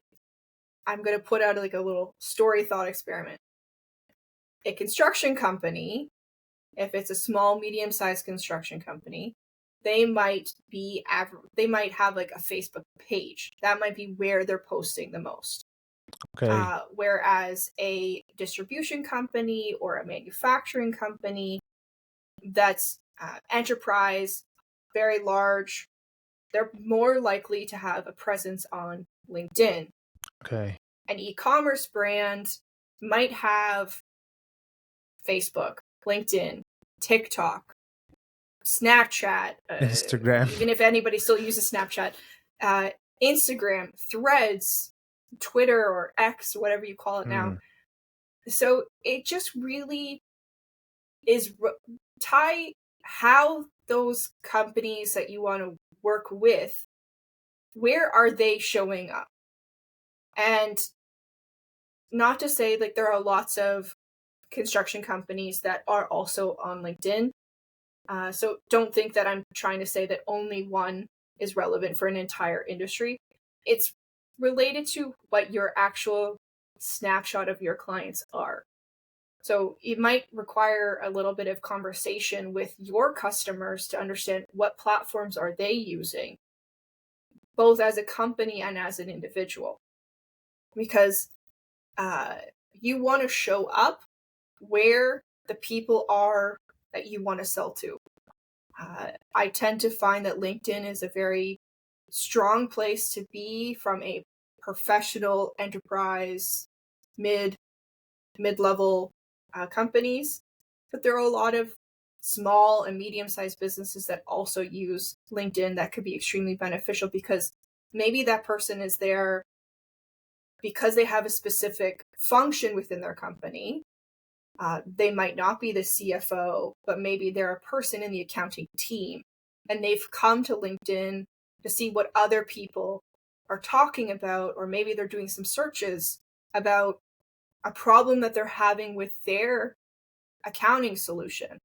going to put out like a little story thought experiment. A construction company, if it's a small, medium-sized construction company, they might have like a Facebook page. That might be where they're posting the most. Okay. Whereas a distribution company or a manufacturing company that's enterprise, very large, they're more likely to have a presence on LinkedIn. Okay. An e-commerce brand might have Facebook, LinkedIn, TikTok, Snapchat, Instagram. even if anybody still uses Snapchat, Instagram, Threads, Twitter or X, whatever you call it now. So it just really is tie how those companies that you want to work with, where are they showing up? And not to say like there are lots of construction companies that are also on LinkedIn. So don't think that I'm trying to say that only one is relevant for an entire industry. It's related to what your actual snapshot of your clients are. So it might require a little bit of conversation with your customers to understand what platforms are they using, both as a company and as an individual. Because you want to show up where the people are that you want to sell to. I tend to find that LinkedIn is a very strong place to be from a professional enterprise, mid-level companies, but there are a lot of small and medium-sized businesses that also use LinkedIn that could be extremely beneficial because maybe that person is there because they have a specific function within their company. They might not be the CFO, but maybe they're a person in the accounting team, and they've come to LinkedIn to see what other people are talking about, or maybe they're doing some searches about a problem that they're having with their accounting solution.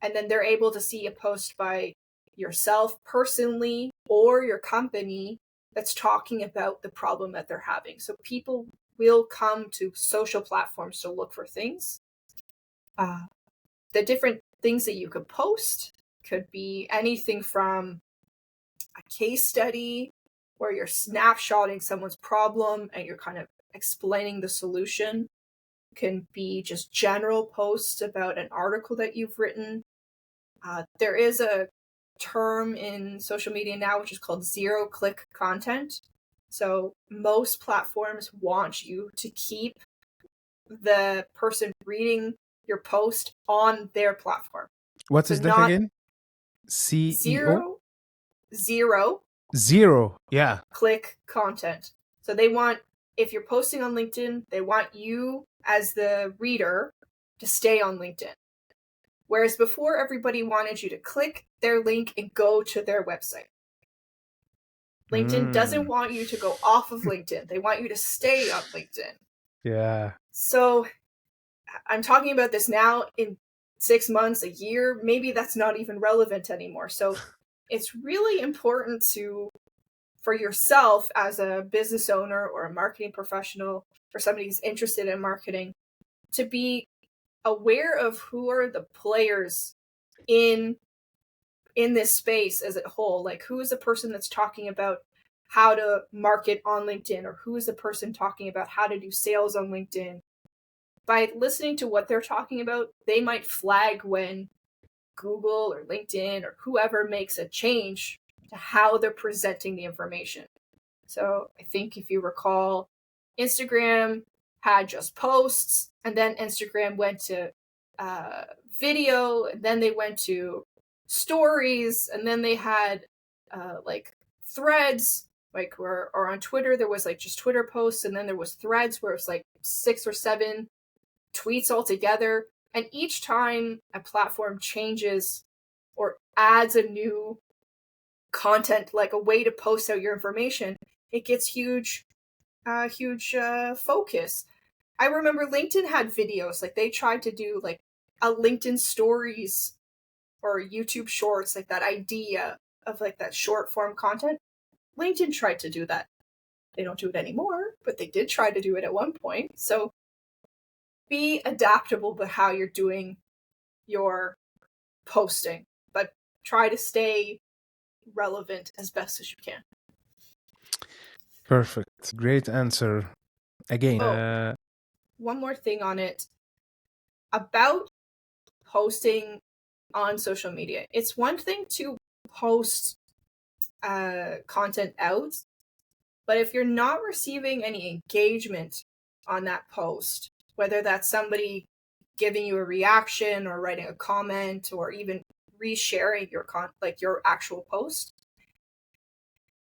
And then they're able to see a post by yourself personally or your company that's talking about the problem that they're having. So people will come to social platforms to look for things. The different things that you could post could be anything from a case study where you're snapshotting someone's problem and you're kind of explaining the solution. It can be just general posts about an article that you've written. There is a term in social media now which is called zero-click content. So most platforms want you to keep the person reading your post on their platform. What So is that not again? CEO? zero Yeah. click content. So they want, if you're posting on LinkedIn, they want you as the reader to stay on LinkedIn. Whereas before, everybody wanted you to click their link and go to their website. LinkedIn doesn't want you to go off of LinkedIn. They want you to stay on LinkedIn. Yeah. So I'm talking about this now. In 6 months, a year, maybe that's not even relevant anymore. So it's really important for yourself as a business owner or a marketing professional or somebody who's interested in marketing to be aware of who are the players in this space as a whole. Like, who is the person that's talking about how to market on LinkedIn, or who is the person talking about how to do sales on LinkedIn? By listening to what they're talking about, they might flag when Google or LinkedIn or whoever makes a change to how they're presenting the information. So I think if you recall, Instagram had just posts, and then Instagram went to video, and then they went to stories, and then they had like threads, like or on Twitter there was like just Twitter posts, and then there was threads where it's like 6 or 7 tweets all together. And each time a platform changes or adds a new content, like a way to post out your information, it gets huge focus. I remember LinkedIn had videos, like they tried to do like a LinkedIn stories or YouTube shorts, like that idea of like that short form content. LinkedIn tried to do that. They don't do it anymore, but they did try to do it at one point. So be adaptable with how you're doing your posting, but try to stay relevant as best as you can. Perfect. Great answer. Again. One more thing on it about posting on social media. It's one thing to post content out, but if you're not receiving any engagement on that post, whether that's somebody giving you a reaction or writing a comment or even resharing your actual post,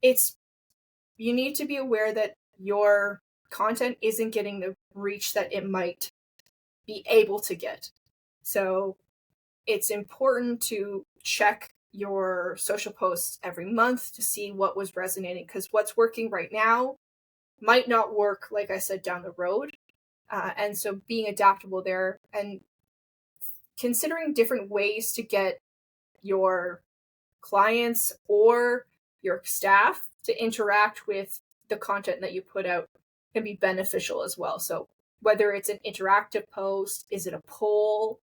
you need to be aware that your content isn't getting the reach that it might be able to get. So it's important to check your social posts every month to see what was resonating, because what's working right now might not work, like I said, down the road. And so being adaptable there and considering different ways to get your clients or your staff to interact with the content that you put out can be beneficial as well. So whether it's an interactive post, is it a poll?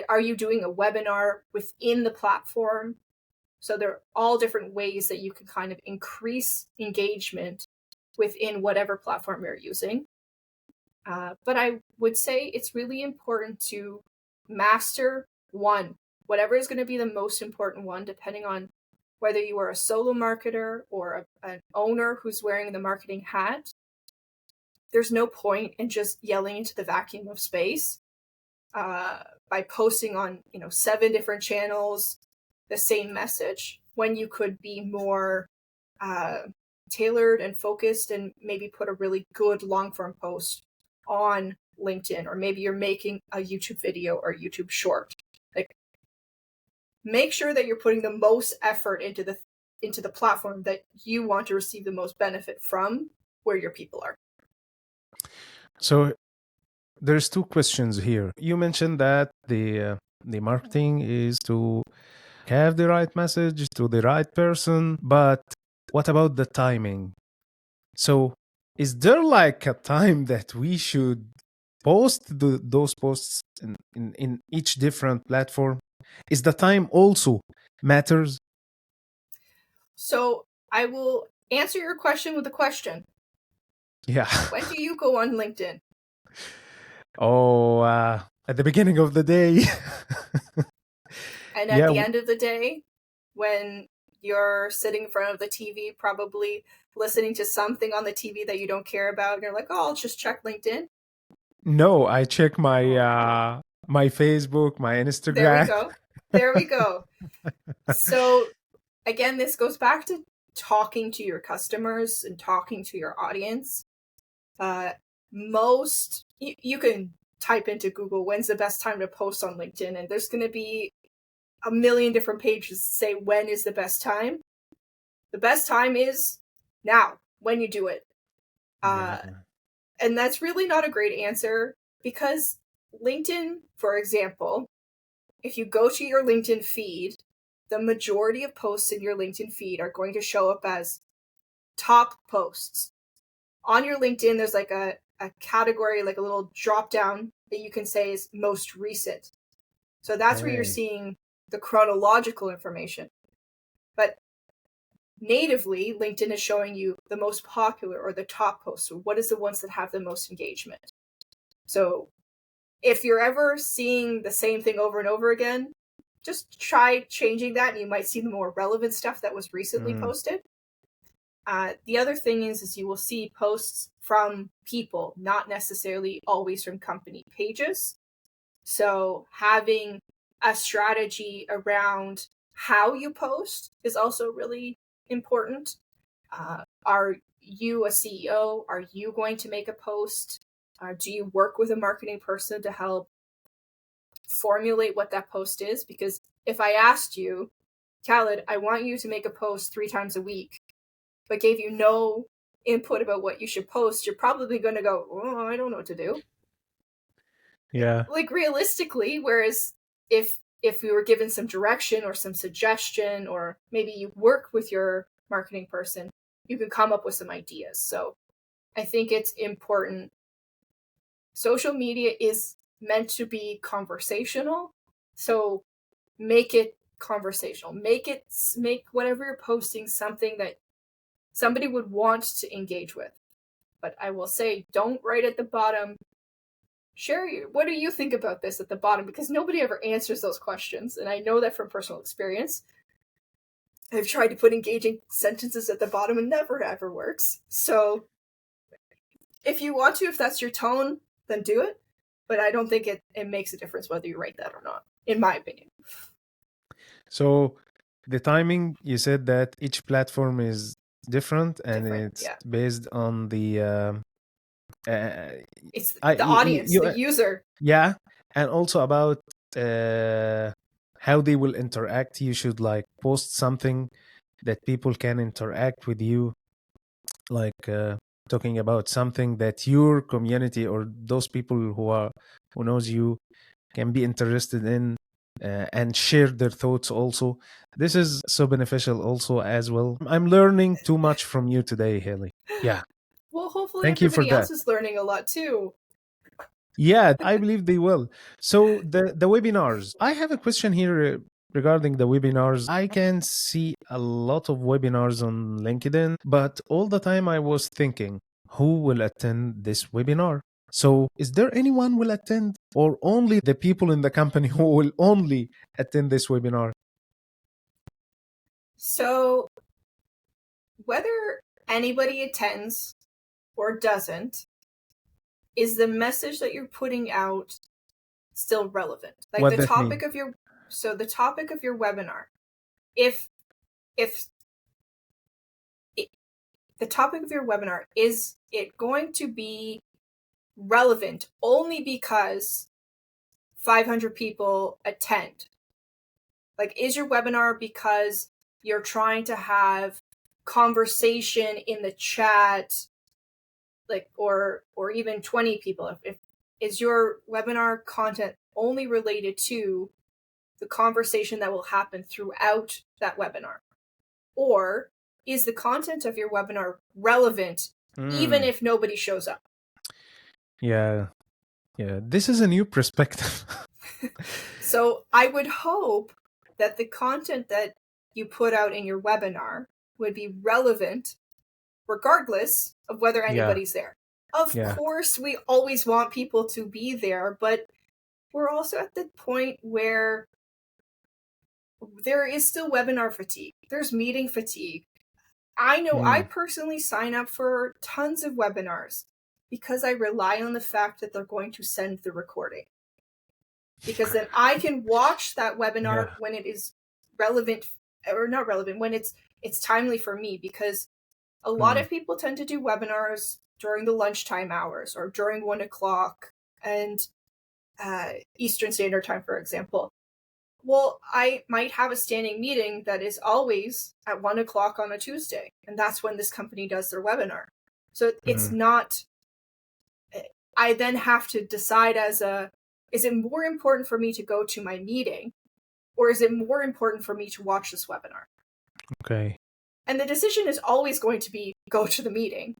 Are you doing a webinar within the platform? So there are all different ways that you can kind of increase engagement within whatever platform you're using. But I would say it's really important to master one, whatever is going to be the most important one, depending on whether you are a solo marketer or an owner who's wearing the marketing hat. There's no point in just yelling into the vacuum of space by posting on 7 different channels the same message, when you could be more tailored and focused and maybe put a really good long form post on LinkedIn, or maybe you're making a YouTube video or YouTube short. Like, make sure that you're putting the most effort into the platform that you want to receive the most benefit from, where your people are. So there's 2 questions here. You mentioned that the marketing is to have the right message to the right person, but what about the timing? So is there like a time that we should post those posts in each different platform? Is the time also matters? So I will answer your question with a question. Yeah. When do you go on LinkedIn? Oh, at the beginning of the day. And at the end of the day, when you're sitting in front of the TV, probably listening to something on the TV that you don't care about, and you're like, oh, I'll just check LinkedIn. No, I check my my Facebook, my Instagram. There we go. So again, this goes back to talking to your customers and talking to your audience. You can type into Google, when's the best time to post on LinkedIn, and there's going to be a million different pages to say when is the best time. The best time is now, when you do it. And that's really not a great answer, because LinkedIn, for example, if you go to your LinkedIn feed, the majority of posts in your LinkedIn feed are going to show up as top posts. On your LinkedIn, there's like a category, like a little drop down that you can say is most recent. So that's where you're seeing the chronological information. But natively, LinkedIn is showing you the most popular or the top posts. So what is the ones that have the most engagement? So if you're ever seeing the same thing over and over again, just try changing that, and you might see the more relevant stuff that was recently posted. The other thing is you will see posts from people, not necessarily always from company pages. So having a strategy around how you post is also really important. Are you a CEO? Are you going to make a post? Do you work with a marketing person to help formulate what that post is? Because if I asked you, Khaled, I want you to make a post 3 times a week, but gave you no input about what you should post, you're probably going to go, oh, I don't know what to do. Yeah. Like, realistically, whereas if we were given some direction or some suggestion, or maybe you work with your marketing person, you can come up with some ideas. So I think it's important. Social media is meant to be conversational. So make it conversational. Make whatever you're posting something that somebody would want to engage with. But I will say, don't write at the bottom, what do you think about this at the bottom? Because nobody ever answers those questions. And I know that from personal experience. I've tried to put engaging sentences at the bottom and never ever works. So if you want to, if that's your tone, then do it. But I don't think it makes a difference whether you write that or not, in my opinion. So the timing, you said that each platform is different and it's based on the it's the audience, the user. Yeah, and also about how they will interact. You should like post something that people can interact with you, like talking about something that your community or those people who knows you can be interested in, and share their thoughts also. This is so beneficial also as well. I'm learning too much from you today, Hayley. Yeah. Well, hopefully Thank you for everybody else that. is learning a lot too. Yeah, I believe they will. So the webinars. I have a question here regarding the webinars. I can see a lot of webinars on LinkedIn, but all the time I was thinking, who will attend this webinar? So is there anyone will attend, or only the people in the company who will only attend this webinar? So whether anybody attends or doesn't, is the message that you're putting out still relevant? Like What the that topic mean? of the topic of your webinar, if the topic of your webinar, is it going to be relevant only because 500 people attend? Like, is your webinar because you're trying to have conversation in the chat, like, or even 20 people? If is your webinar content only related to the conversation that will happen throughout that webinar? Or is the content of your webinar relevant even if nobody shows up? Yeah. This is a new perspective. So I would hope that the content that you put out in your webinar would be relevant regardless of whether anybody's there. Of course, we always want people to be there, but we're also at the point where there is still webinar fatigue. There's meeting fatigue. I know I personally sign up for tons of webinars because I rely on the fact that they're going to send the recording. Because then I can watch that webinar when it is relevant, or not relevant, when it's timely for me. Because a lot of people tend to do webinars during the lunchtime hours or during 1 o'clock and Eastern Standard Time, for example. Well, I might have a standing meeting that is always at 1 o'clock on a Tuesday, and that's when this company does their webinar. So it's not, I then have to decide is it more important for me to go to my meeting, or is it more important for me to watch this webinar? Okay. And the decision is always going to be go to the meeting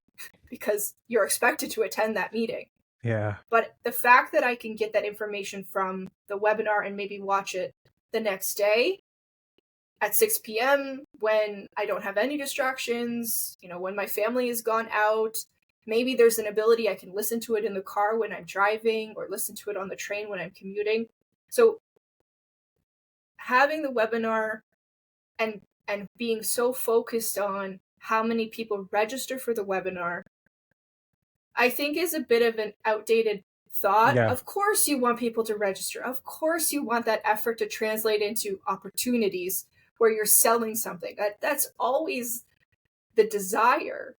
because you're expected to attend that meeting. Yeah. But the fact that I can get that information from the webinar and maybe watch it the next day at 6 p.m. when I don't have any distractions, when my family has gone out, maybe there's an ability I can listen to it in the car when I'm driving or listen to it on the train when I'm commuting. So having the webinar and being so focused on how many people register for the webinar, I think is a bit of an outdated thought. Yeah. Of course you want people to register. Of course you want that effort to translate into opportunities where you're selling something. That's always the desire.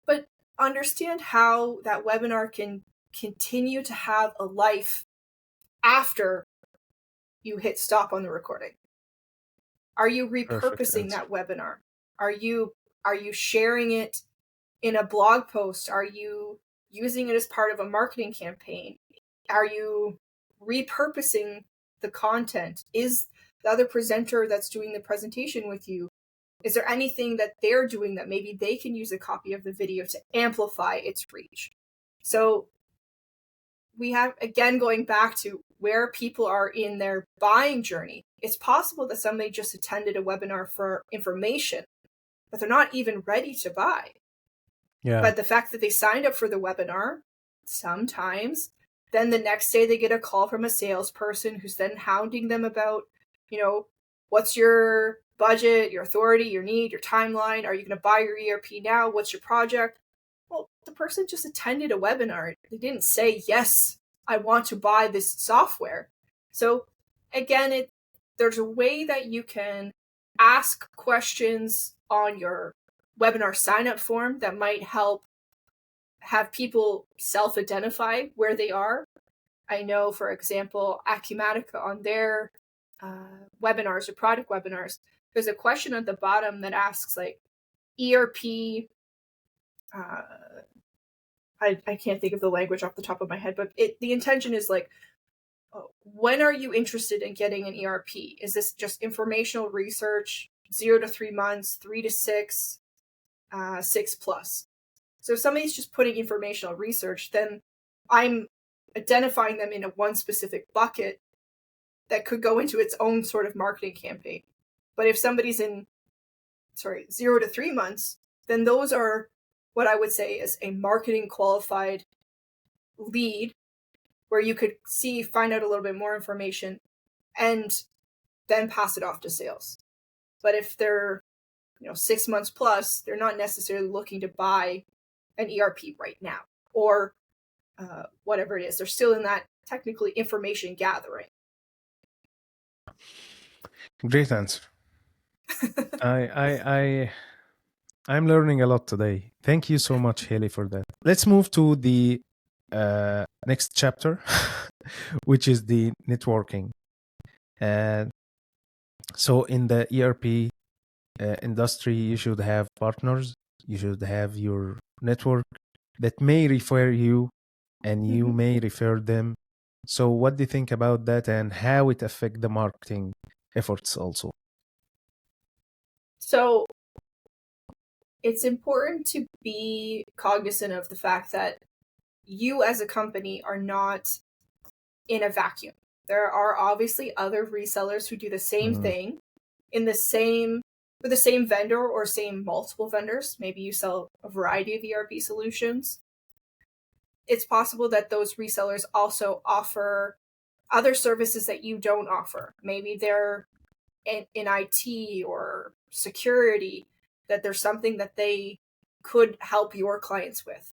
But understand how that webinar can continue to have a life after you hit stop on the recording. Are you repurposing that webinar? Are you sharing it in a blog post? Are you using it as part of a marketing campaign? Are you repurposing the content? Is the other presenter that's doing the presentation with you, is there anything that they're doing that maybe they can use a copy of the video to amplify its reach? So we have, again, going back to where people are in their buying journey. It's possible that somebody just attended a webinar for information, but they're not even ready to buy. Yeah. But the fact that they signed up for the webinar, sometimes Then the next day they get a call from a salesperson who's then hounding them about, what's your budget, your authority, your need, your timeline? Are you going to buy your ERP now? What's your project? Well, the person just attended a webinar. They didn't say, yes, I want to buy this software. So again, there's a way that you can ask questions on your webinar sign-up form that might help have people self-identify where they are. I know, for example, Acumatica on their webinars or product webinars, there's a question at the bottom that asks like ERP, I can't think of the language off the top of my head, but the intention is like, when are you interested in getting an ERP? Is this just informational research, 0 to 3 months, 3 to 6, 6+? So if somebody's just putting informational research, then I'm identifying them in one specific bucket that could go into its own sort of marketing campaign. But if somebody's in, 0 to 3 months, then those are what I would say is a marketing qualified lead, where you could find out a little bit more information and then pass it off to sales. But if they're 6 months plus, they're not necessarily looking to buy an ERP right now, or whatever it is. They're still in that technically information gathering. Great answer. I'm learning a lot today. Thank you so much, Hayley, for that. Let's move to the next chapter, which is the networking. So in the ERP industry, you should have partners. You should have your network that may refer you, and you may refer them. So what do you think about that, and how it affects the marketing efforts also? So it's important to be cognizant of the fact that you as a company are not in a vacuum. There are obviously other resellers who do the same thing with the same vendor or same multiple vendors. Maybe you sell a variety of ERP solutions. It's possible that those resellers also offer other services that you don't offer. Maybe they're in IT or security, that there's something that they could help your clients with.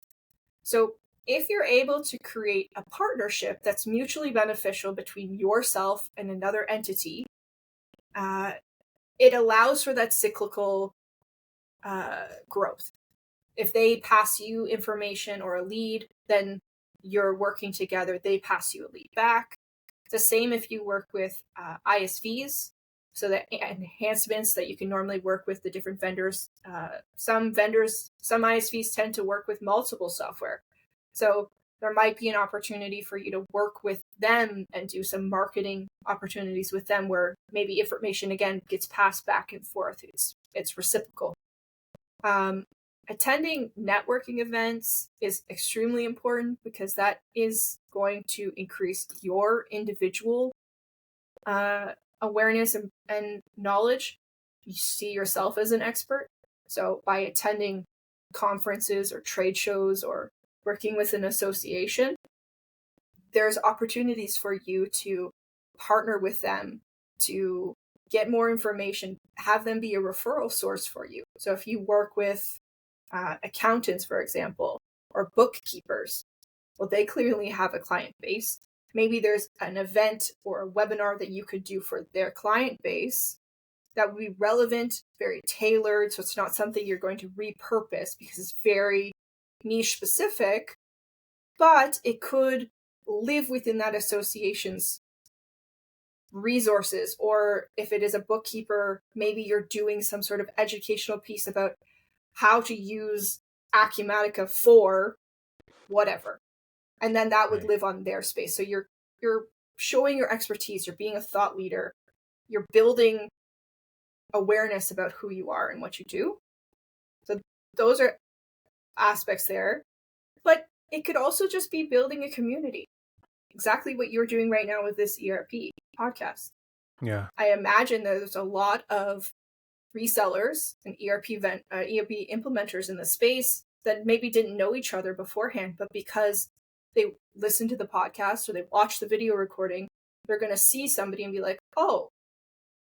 So if you're able to create a partnership that's mutually beneficial between yourself and another entity, it allows for that cyclical growth. If they pass you information or a lead, then you're working together. They pass you a lead back. It's the same if you work with ISVs, so that enhancements that you can normally work with the different vendors. Some ISVs tend to work with multiple software. So there might be an opportunity for you to work with them and do some marketing opportunities with them, where maybe information again gets passed back and forth. It's reciprocal. Attending networking events is extremely important, because that is going to increase your individual awareness and knowledge. You see yourself as an expert. So by attending conferences or trade shows or working with an association, there's opportunities for you to partner with them to get more information, have them be a referral source for you. So if you work with accountants, for example, or bookkeepers, well, they clearly have a client base. Maybe there's an event or a webinar that you could do for their client base that would be relevant, very tailored. So it's not something you're going to repurpose because it's very niche specific, but it could live within that association's resources. Or if it is a bookkeeper, maybe you're doing some sort of educational piece about how to use Acumatica for whatever. And then that would live on their space. So you're showing your expertise, you're being a thought leader, you're building awareness about who you are and what you do. So those are aspects there. But it could also just be building a community. Exactly what you're doing right now with this ERP podcast. Yeah. I imagine there's a lot of resellers and ERP implementers in the space that maybe didn't know each other beforehand, but because they listen to the podcast or they watch the video recording, they're going to see somebody and be like, oh,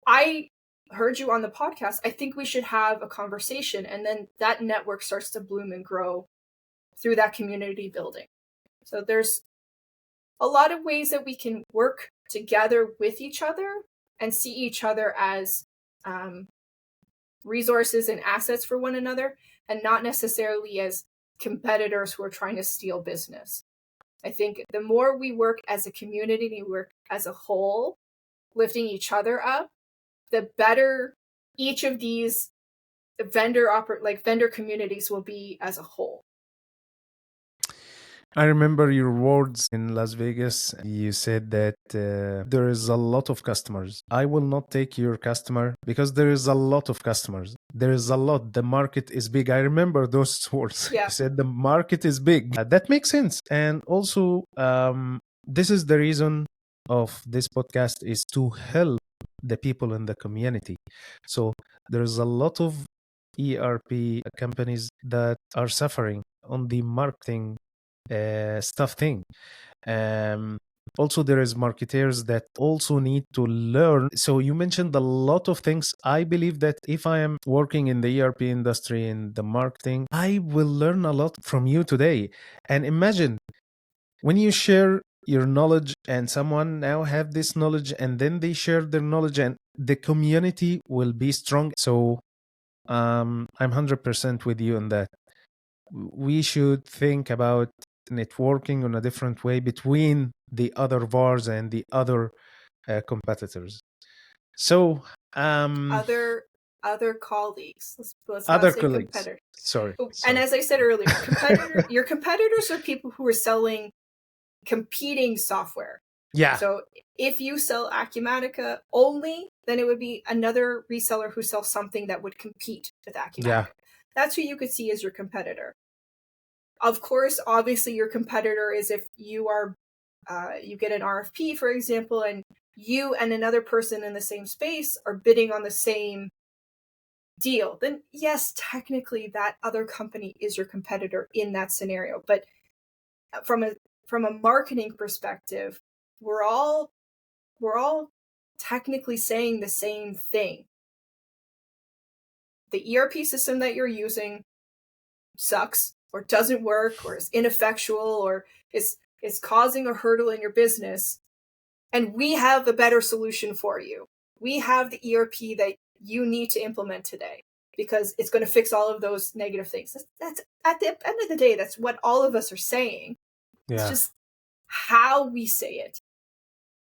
I heard you on the podcast. I think we should have a conversation. And then that network starts to bloom and grow through that community building. So there's a lot of ways that we can work together with each other and see each other as resources and assets for one another, and not necessarily as competitors who are trying to steal business. I think the more we work as a community, we work as a whole, lifting each other up, the better each of these vendor communities will be as a whole. I remember your words in Las Vegas. You said that there is a lot of customers. I will not take your customer because there is a lot of customers. There is a lot. The market is big. I remember those words. Yeah. You said the market is big. That makes sense. And also, this is the reason of this podcast is to help the people in the community. So there's a lot of ERP companies that are suffering on the marketing stuff thing. Also, there is marketers that also need to learn. So you mentioned a lot of things. I believe that if I am working in the ERP industry in the marketing, I will learn a lot from you today. And imagine when you share your knowledge and someone now have this knowledge and then they share their knowledge and the community will be strong. So I'm 100% with you on that. We should think about networking in a different way between the other VARs and the other competitors. So other colleagues. Let's other not say colleagues. competitors. Sorry. And as I said earlier, your competitors are people who are selling competing software. Yeah. So if you sell Acumatica only, then it would be another reseller who sells something that would compete with Acumatica. Yeah. That's who you could see as your competitor. Of course, obviously, your competitor is if you are, you get an RFP, for example, and you and another person in the same space are bidding on the same deal. Then yes, technically, that other company is your competitor in that scenario. But from a marketing perspective, we're all technically saying the same thing. The ERP system that you're using sucks or doesn't work or is ineffectual or is causing a hurdle in your business, and we have a better solution for you. We have the ERP that you need to implement today because it's going to fix all of those negative things. That's at the end of the day, that's what all of us are saying. Yeah. It's just how we say it.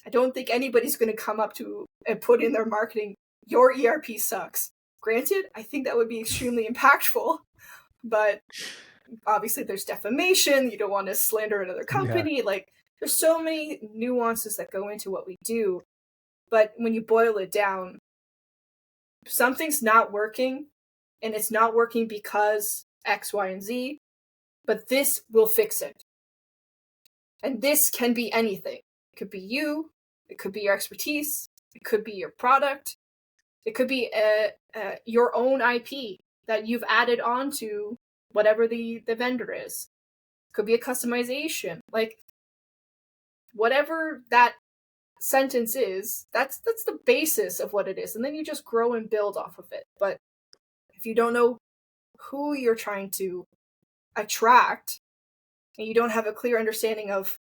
I don't think anybody's going to come up to and put in their marketing, your ERP sucks. Granted, I think that would be extremely impactful, but obviously there's defamation. You don't want to slander another company. Yeah. Like, there's so many nuances that go into what we do. But when you boil it down, something's not working, and it's not working because X, Y, and Z, but this will fix it. And this can be anything. It could be you. It could be your expertise. It could be your product. It could be your own IP that you've added onto whatever the vendor is. It could be a customization. Like, whatever that sentence is, that's the basis of what it is. And then you just grow and build off of it. But if you don't know who you're trying to attract, and you don't have a clear understanding of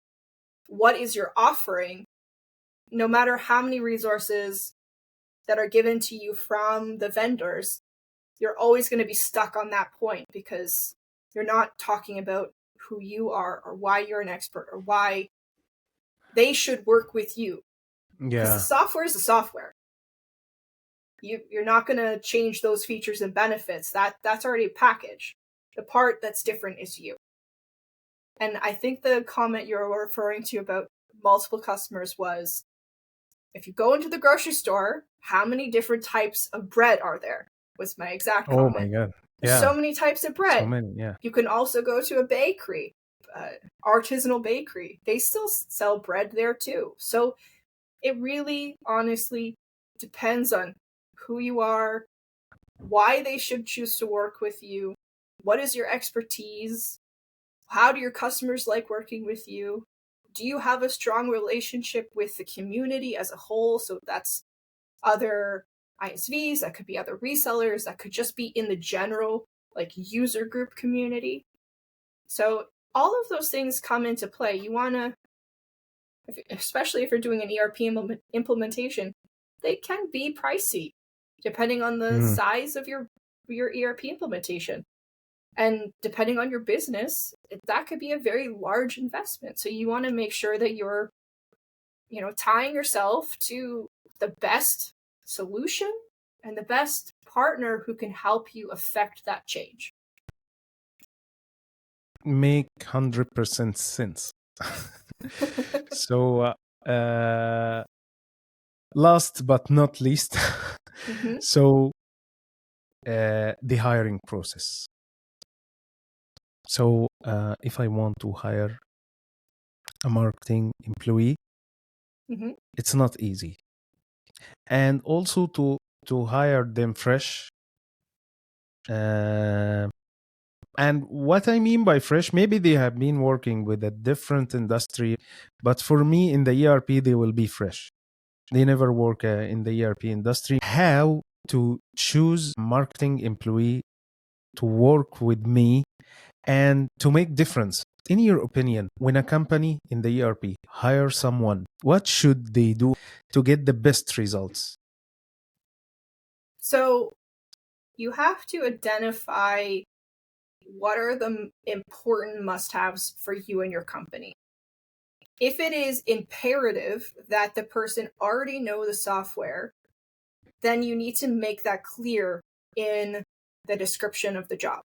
what is your offering, no matter how many resources that are given to you from the vendors, you're always going to be stuck on that point because you're not talking about who you are or why you're an expert or why they should work with you. Yeah. Because the software is the software. You're not going to change those features and benefits. That's already a package. The part that's different is you. And I think the comment you're referring to about multiple customers was, if you go into the grocery store, how many different types of bread are there? Was my exact comment. Oh my God. There's so many types of bread. So many, yeah. You can also go to a bakery, artisanal bakery. They still sell bread there too. So it really, honestly, depends on who you are, why they should choose to work with you, what is your expertise. How do your customers like working with you? Do you have a strong relationship with the community as a whole? So that's other ISVs, that could be other resellers, that could just be in the general like user group community. So all of those things come into play. You want to, especially if you're doing an ERP implementation, they can be pricey depending on the size of your ERP implementation. And depending on your business, that could be a very large investment. So you want to make sure that you're, tying yourself to the best solution and the best partner who can help you affect that change. Make 100% sense. So, last but not least, so the hiring process. So if I want to hire a marketing employee, it's not easy. And also to hire them fresh. And what I mean by fresh, maybe they have been working with a different industry, but for me in the ERP, they will be fresh. They never work in the ERP industry. How to choose a marketing employee to work with me and to make difference? In your opinion, when a company in the ERP hire someone, what should they do to get the best results? So you have to identify what are the important must-haves for you and your company. If it is imperative that the person already know the software, then you need to make that clear in the description of the job.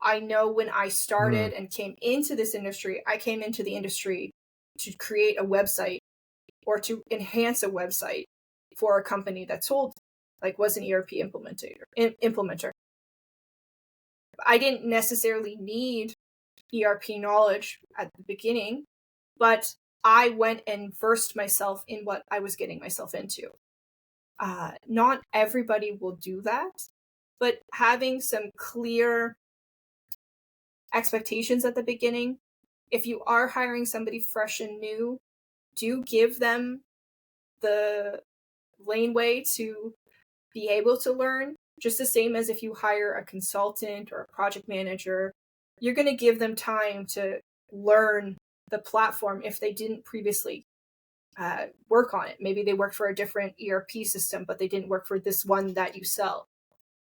I know when I started and came into this industry, I came into the industry to create a website or to enhance a website for a company that was an ERP implementer. I didn't necessarily need ERP knowledge at the beginning, but I went and versed myself in what I was getting myself into. Not everybody will do that, but having some clear expectations at the beginning. If you are hiring somebody fresh and new, do give them the laneway to be able to learn. Just the same as if you hire a consultant or a project manager, you're going to give them time to learn the platform if they didn't previously work on it. Maybe they worked for a different ERP system, but they didn't work for this one that you sell.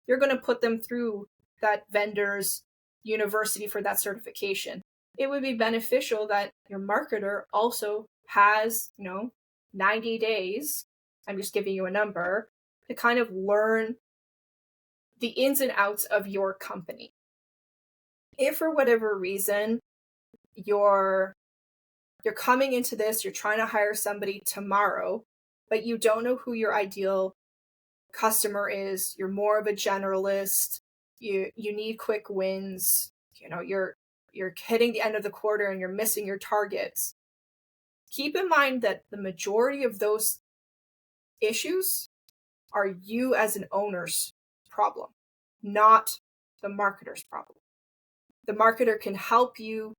You're going to put them through that vendor's university for that certification. It would be beneficial that your marketer also has, 90 days, I'm just giving you a number, to kind of learn the ins and outs of your company. If for whatever reason you're coming into this, you're trying to hire somebody tomorrow, but you don't know who your ideal customer is, you're more of a generalist, you need quick wins, you're hitting the end of the quarter and you're missing your targets. Keep in mind that the majority of those issues are you as an owner's problem, not the marketer's problem. The marketer can help you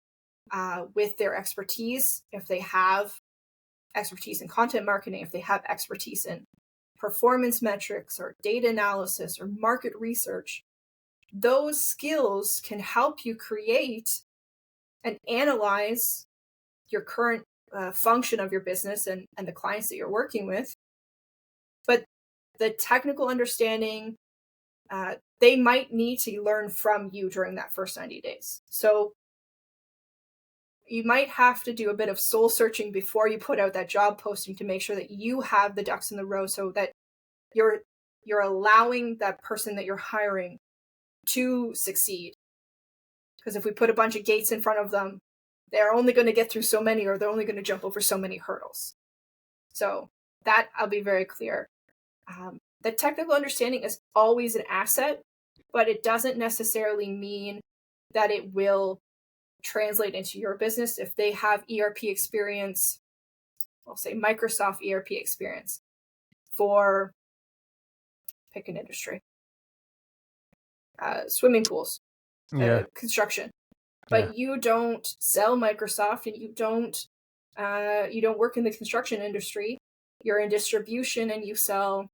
with their expertise, if they have expertise in content marketing, if they have expertise in performance metrics or data analysis or market research. Those skills can help you create and analyze your current function of your business and the clients that you're working with. But the technical understanding, they might need to learn from you during that first 90 days. So you might have to do a bit of soul searching before you put out that job posting to make sure that you have the ducks in the row so that you're allowing that person that you're hiring to succeed. Because if we put a bunch of gates in front of them, they're only going to get through so many, or they're only going to jump over so many hurdles. So that I'll be very clear. The technical understanding is always an asset, but it doesn't necessarily mean that it will translate into your business. If they have ERP experience, I'll say Microsoft ERP experience for, pick an industry, swimming pools, construction. Yeah. but you don't sell Microsoft and you don't work in the construction industry. You're in distribution and you sell,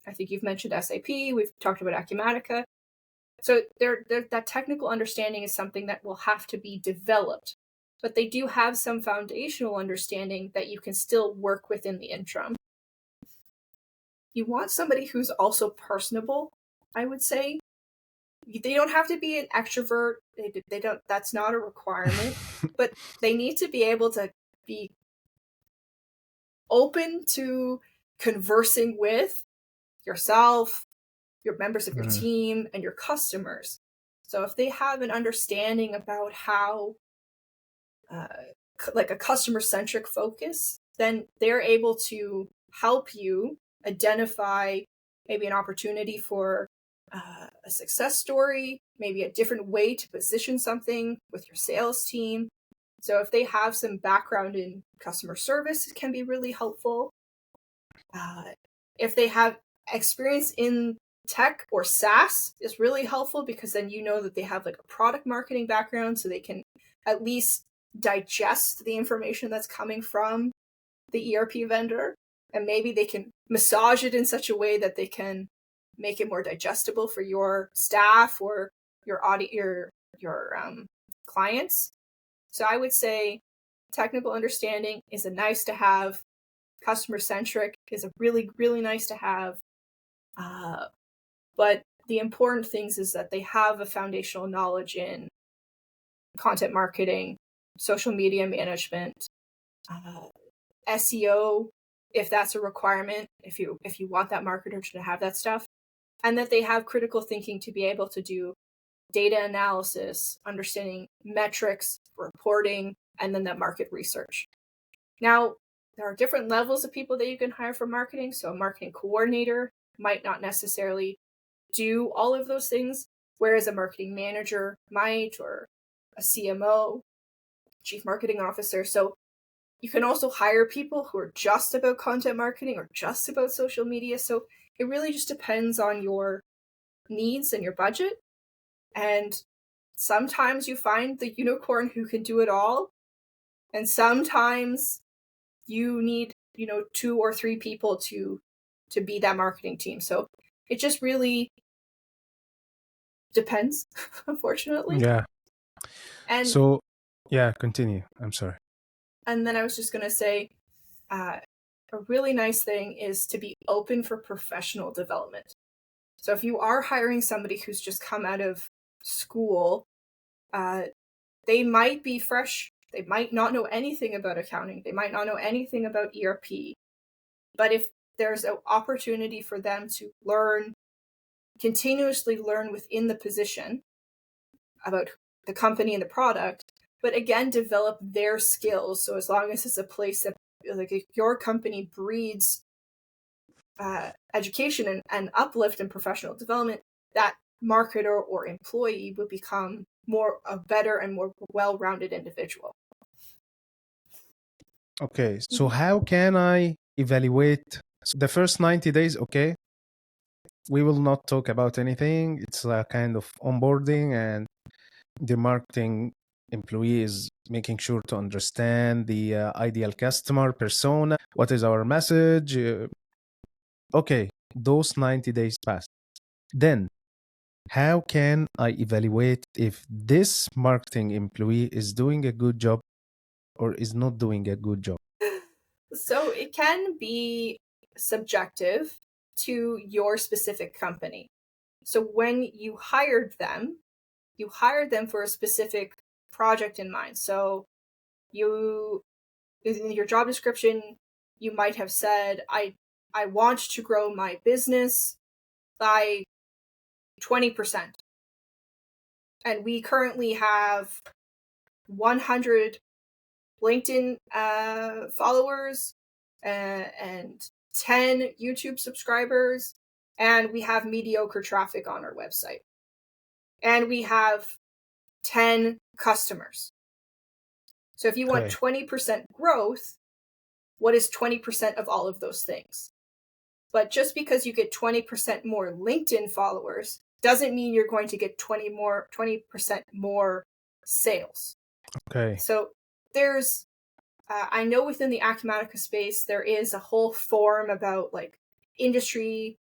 I think you've mentioned SAP, we've talked about Acumatica. So that technical understanding is something that will have to be developed, but they do have some foundational understanding that you can still work with in the interim. You want somebody who's also personable, I would say. They don't have to be an extrovert. They don't. That's not a requirement, but they need to be able to be open to conversing with yourself, your members of your team, and your customers. So if they have an understanding about how, like a customer-centric focus, then they're able to help you identify maybe an opportunity for a success story, maybe a different way to position something with your sales team. So if they have some background in customer service, it can be really helpful. If they have experience in tech or SaaS, is really helpful because then you know that they have like a product marketing background, so they can at least digest the information that's coming from the ERP vendor, and maybe they can massage it in such a way that they can make it more digestible for your staff or your clients. So I would say technical understanding is a nice to have. Customer centric is a really, really nice to have. But the important things is that they have a foundational knowledge in content marketing, social media management, SEO, if that's a requirement, if you want that marketer to have that stuff, and that they have critical thinking to be able to do data analysis, understanding metrics, reporting, and then that market research. Now, there are different levels of people that you can hire for marketing. So a marketing coordinator might not necessarily do all of those things, whereas a marketing manager might, or a CMO, chief marketing officer. So you can also hire people who are just about content marketing or just about social media. So it really just depends on your needs and your budget. And sometimes you find the unicorn who can do it all. And sometimes you need, 2 or 3 people to be that marketing team. So it just really depends, unfortunately. Yeah. And So, yeah, continue. I'm sorry. and then I was just going to say, a really nice thing is to be open for professional development. So if you are hiring somebody who's just come out of school, they might be fresh. They might not know anything about accounting. They might not know anything about ERP. But if there's an opportunity for them to continuously learn within the position about the company and the product, but again, develop their skills. So as long as it's a place that, like, if your company breeds education and uplift and professional development, that marketer or employee will become a better and more well-rounded individual. Okay. So how can I evaluate the first 90 days? Okay. We will not talk about anything. It's a kind of onboarding, and the marketing employee is making sure to understand the ideal customer persona. What is our message? Okay. Those 90 days pass. Then how can I evaluate if this marketing employee is doing a good job or is not doing a good job? So it can be subjective to your specific company. So when you hired them for a specific project in mind. So in your job description, you might have said, I want to grow my business by 20%. And we currently have 100 LinkedIn followers and 10 YouTube subscribers, and we have mediocre traffic on our website. And we have 10 customers. So if you want 20% growth, what is 20% of all of those things? But just because you get 20% more LinkedIn followers doesn't mean you're going to get 20% more sales. Okay. So there's, I know within the Acumatica space, there is a whole forum about like industry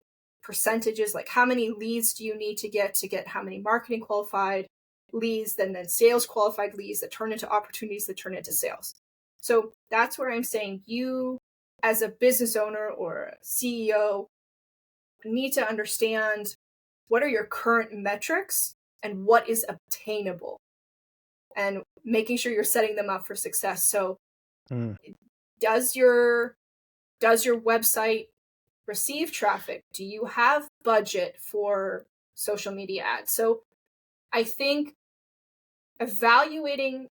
percentages, like how many leads do you need to get how many marketing qualified leads, then sales qualified leads that turn into opportunities that turn into sales. So that's where I'm saying you as a business owner or a CEO need to understand what are your current metrics and what is obtainable, and making sure you're setting them up for success. So does your website receive traffic? Do you have budget for social media ads? So I think evaluating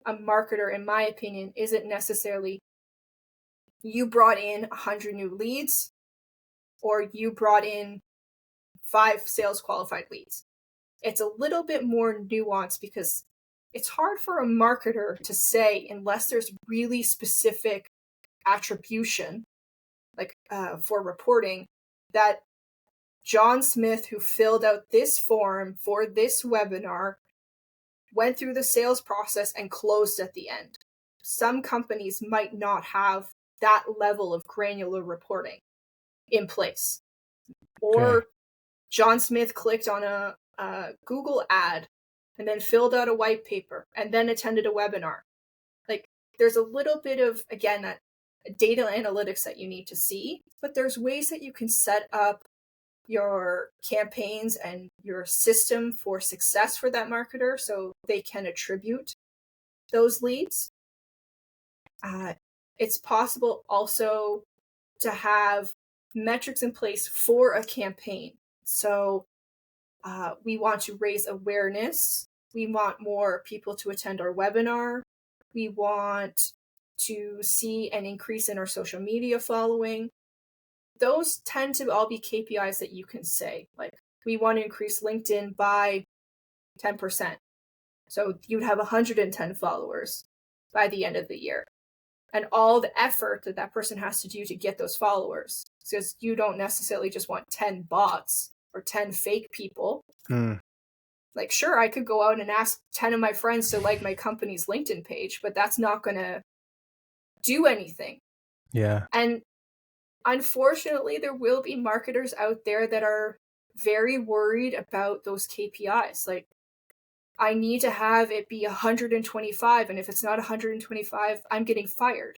a marketer, in my opinion, isn't necessarily you brought in 100 new leads or you brought in 5 sales qualified leads. It's a little bit more nuanced because it's hard for a marketer to say unless there's really specific attribution, like for reporting, that John Smith, who filled out this form for this webinar, went through the sales process and closed at the end. Some companies might not have that level of granular reporting in place. Or John Smith clicked on a Google ad and then filled out a white paper and then attended a webinar. Like, there's a little bit of, again, that data analytics that you need to see, but there's ways that you can set up your campaigns and your system for success for that marketer so they can attribute those leads. It's possible also to have metrics in place for a campaign. So we want to raise awareness. We want more people to attend our webinar. We want to see an increase in our social media following. Those tend to all be KPIs that you can say, like, we want to increase LinkedIn by 10%. So you'd have 110 followers by the end of the year. And all the effort that that person has to do to get those followers, because you don't necessarily just want 10 bots or 10 fake people. Like, sure, I could go out and ask 10 of my friends to like my company's LinkedIn page, but that's not going to do anything. Yeah. And unfortunately, there will be marketers out there that are very worried about those KPIs. Like, I need to have it be 125, and if it's not 125, I'm getting fired.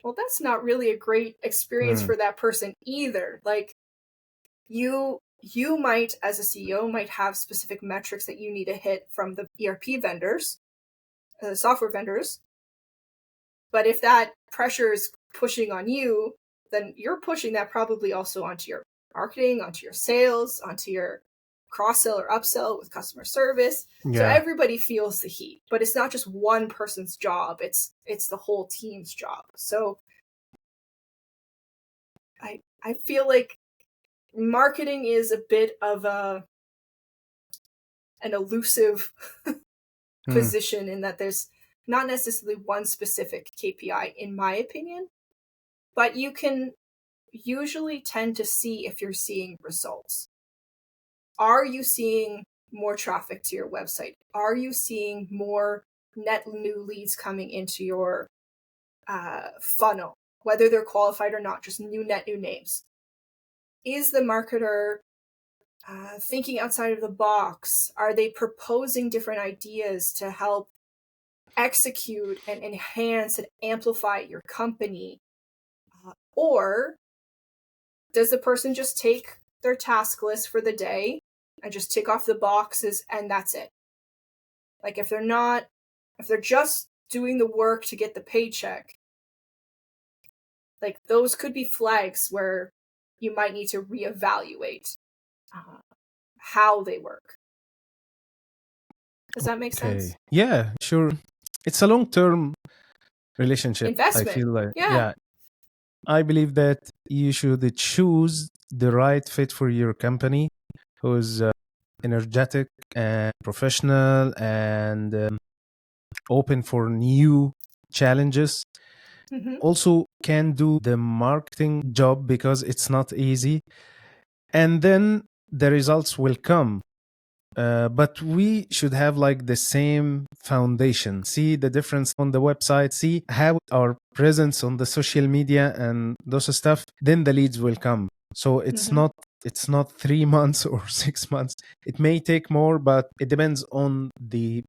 Well, that's not really a great experience for that person either. Like, you might, as a CEO, might have specific metrics that you need to hit from the ERP vendors, the software vendors. But if that pressure is pushing on you, then you're pushing that probably also onto your marketing, onto your sales, onto your cross-sell or upsell with customer service. Yeah. So everybody feels the heat, but it's not just one person's job. It's the whole team's job. So I feel like marketing is a bit of an elusive position in that there's not necessarily one specific KPI, in my opinion, but you can usually tend to see if you're seeing results. Are you seeing more traffic to your website? Are you seeing more net new leads coming into your funnel, whether they're qualified or not, just net new names? Is the marketer thinking outside of the box? Are they proposing different ideas to help execute and enhance and amplify your company? Or does the person just take their task list for the day and just tick off the boxes and that's it? Like, if they're just doing the work to get the paycheck, like, those could be flags where you might need to reevaluate how they work. Does that make sense? Yeah, sure. It's a long-term relationship. Investment. I feel like, yeah. I believe that you should choose the right fit for your company, who's energetic and professional and open for new challenges. Also can do the marketing job because it's not easy. And then the results will come. but we should have like the same foundation. See the difference on the website, see how our presence on the social media and those stuff, then the leads will come. So it's not 3 months or 6 months. It may take more, but it depends on the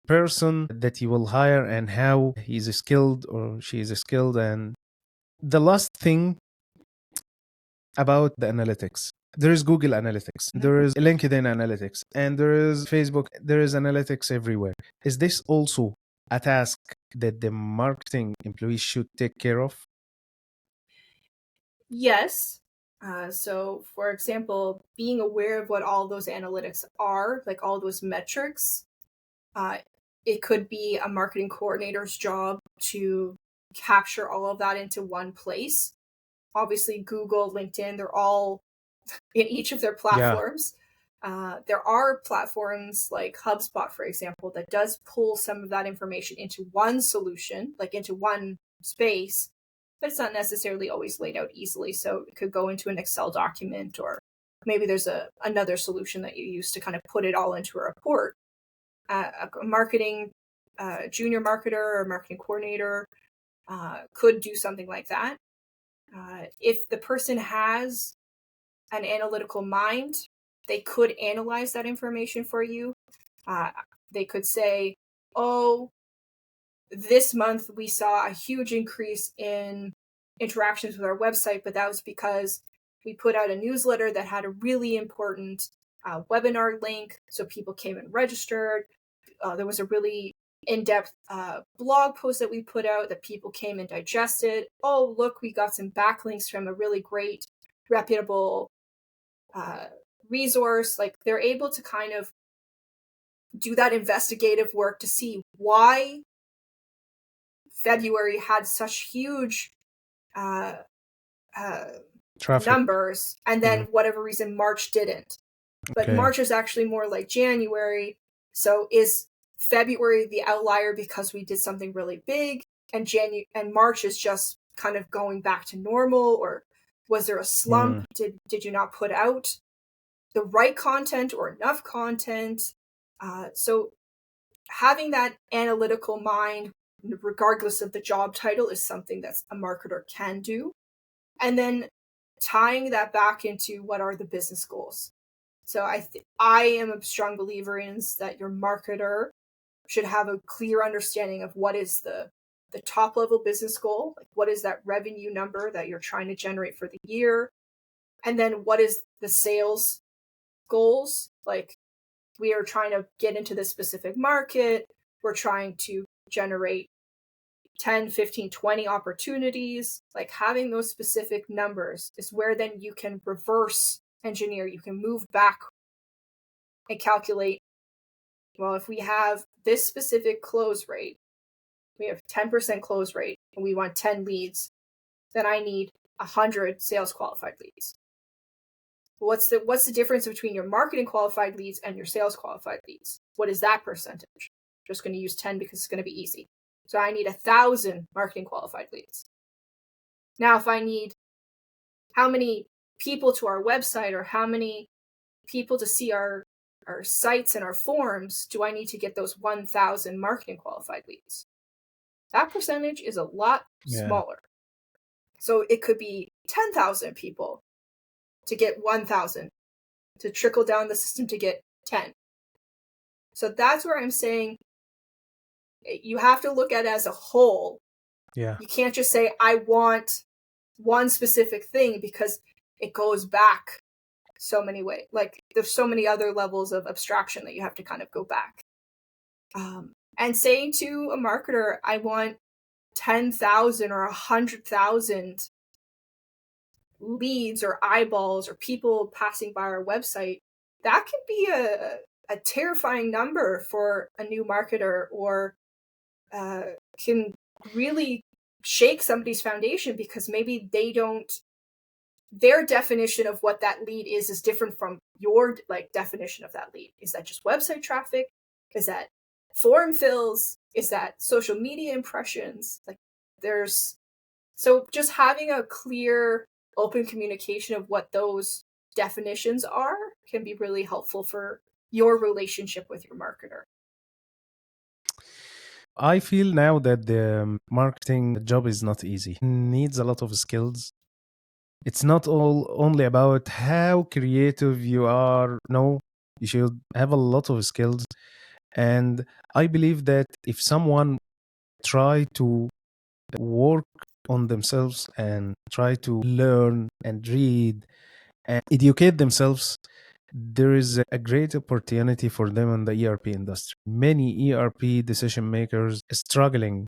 person that you will hire and how he's skilled or she is skilled. And the last thing about the analytics, there is Google Analytics, there is LinkedIn Analytics, and there is Facebook. There is analytics everywhere. Is this also a task that the marketing employees should take care of? Yes. So, for example, being aware of what all those analytics are, like all those metrics, it could be a marketing coordinator's job to capture all of that into one place. Obviously, Google, LinkedIn, they're all in each of their platforms. There are platforms like HubSpot, for example, that does pull some of that information into one solution, like into one space, but it's not necessarily always laid out easily. So it could go into an Excel document, or maybe there's another solution that you use to kind of put it all into a report. A marketing junior marketer or marketing coordinator could do something like that. If the person has an analytical mind, they could analyze that information for you. They could say, oh, this month we saw a huge increase in interactions with our website, but that was because we put out a newsletter that had a really important webinar link. So people came and registered. There was a really in-depth blog post that we put out that people came and digested. Oh, look, we got some backlinks from a really great, reputable resource. Like, they're able to kind of do that investigative work to see why February had such huge Traffic. numbers, and then whatever reason March didn't. But Okay. March is actually more like January. So is February the outlier because we did something really big, and March is just kind of going back to normal? Or was there a slump? Did you not put out the right content or enough content? So having that analytical mind, regardless of the job title, is something that a marketer can do. And then tying that back into what are the business goals. So I am a strong believer in that your marketer should have a clear understanding of what is the top level business goal, like what is that revenue number that you're trying to generate for the year, and then what is the sales goals. Like, we are trying to get into this specific market, we're trying to generate 10, 15, 20 opportunities. Like, having those specific numbers is where then you can reverse engineer. You can move back and calculate, well, if we have this specific close rate, we have 10% close rate, and we want 10 leads, then I need 100 sales qualified leads. What's the difference between your marketing qualified leads and your sales qualified leads? What is that percentage? I'm just going to use 10 because it's going to be easy. So I need 1,000 marketing qualified leads. Now, if I need how many people to our website, or how many people to see our sites and our forms, do I need to get those 1,000 marketing qualified leads? That percentage is a lot smaller. So it could be 10,000 people to get 1,000, to trickle down the system to get 10. So that's where I'm saying you have to look at it as a whole. Yeah. You can't just say, I want one specific thing, because it goes back so many ways. Like, there's so many other levels of abstraction that you have to kind of go back. And saying to a marketer, I want 10,000 or 100,000 leads or eyeballs or people passing by our website, that can be a terrifying number for a new marketer, or can really shake somebody's foundation, because maybe their definition of what that lead is different from your definition of that lead. Is that just website traffic? Is that form fills? Is that social media impressions? So just having a clear, open communication of what those definitions are can be really helpful for your relationship with your marketer? I feel now that the marketing job is not easy. It needs a lot of skills. It's not all only about how creative you are. No, you should have a lot of skills. And I believe that if someone try to work on themselves and try to learn and read and educate themselves, there is a great opportunity for them in the ERP industry. Many ERP decision makers struggling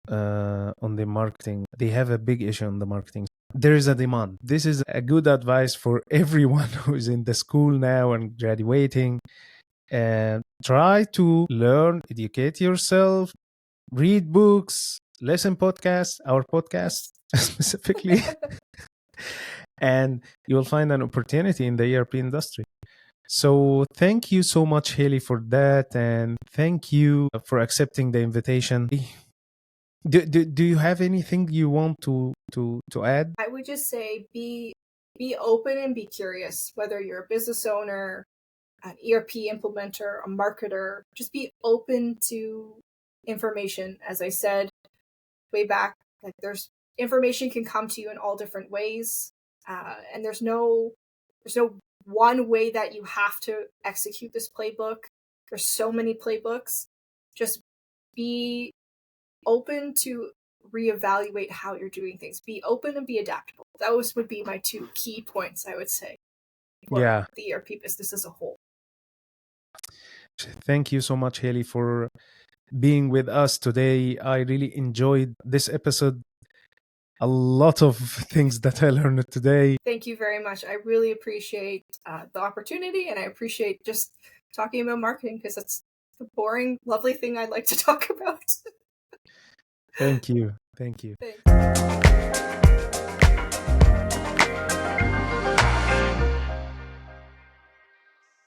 on the marketing. They have a big issue on the marketing. There is a demand. This is a good advice for everyone who is in the school now and graduating. And try to learn, educate yourself, read books, listen podcasts, our podcast specifically, and you will find an opportunity in the ERP industry. So thank you so much, Hayley, for that, and thank you for accepting the invitation. Do you have anything you want to add? I would just say be open and be curious, whether you're a business owner, an ERP implementer, a marketer, just be open to information. As I said way back, like there's information can come to you in all different ways. And there's no one way that you have to execute this playbook. There's so many playbooks. Just be open to reevaluate how you're doing things. Be open and be adaptable. Those would be my two key points, I would say, for Yeah. the ERP business as a whole. Thank you so much, Hayley, for being with us today. I really enjoyed this episode. A lot of things that I learned today. Thank you very much. I really appreciate the opportunity, and I appreciate just talking about marketing because it's a boring, lovely thing I'd like to talk about. Thank you. Thank you. Thanks.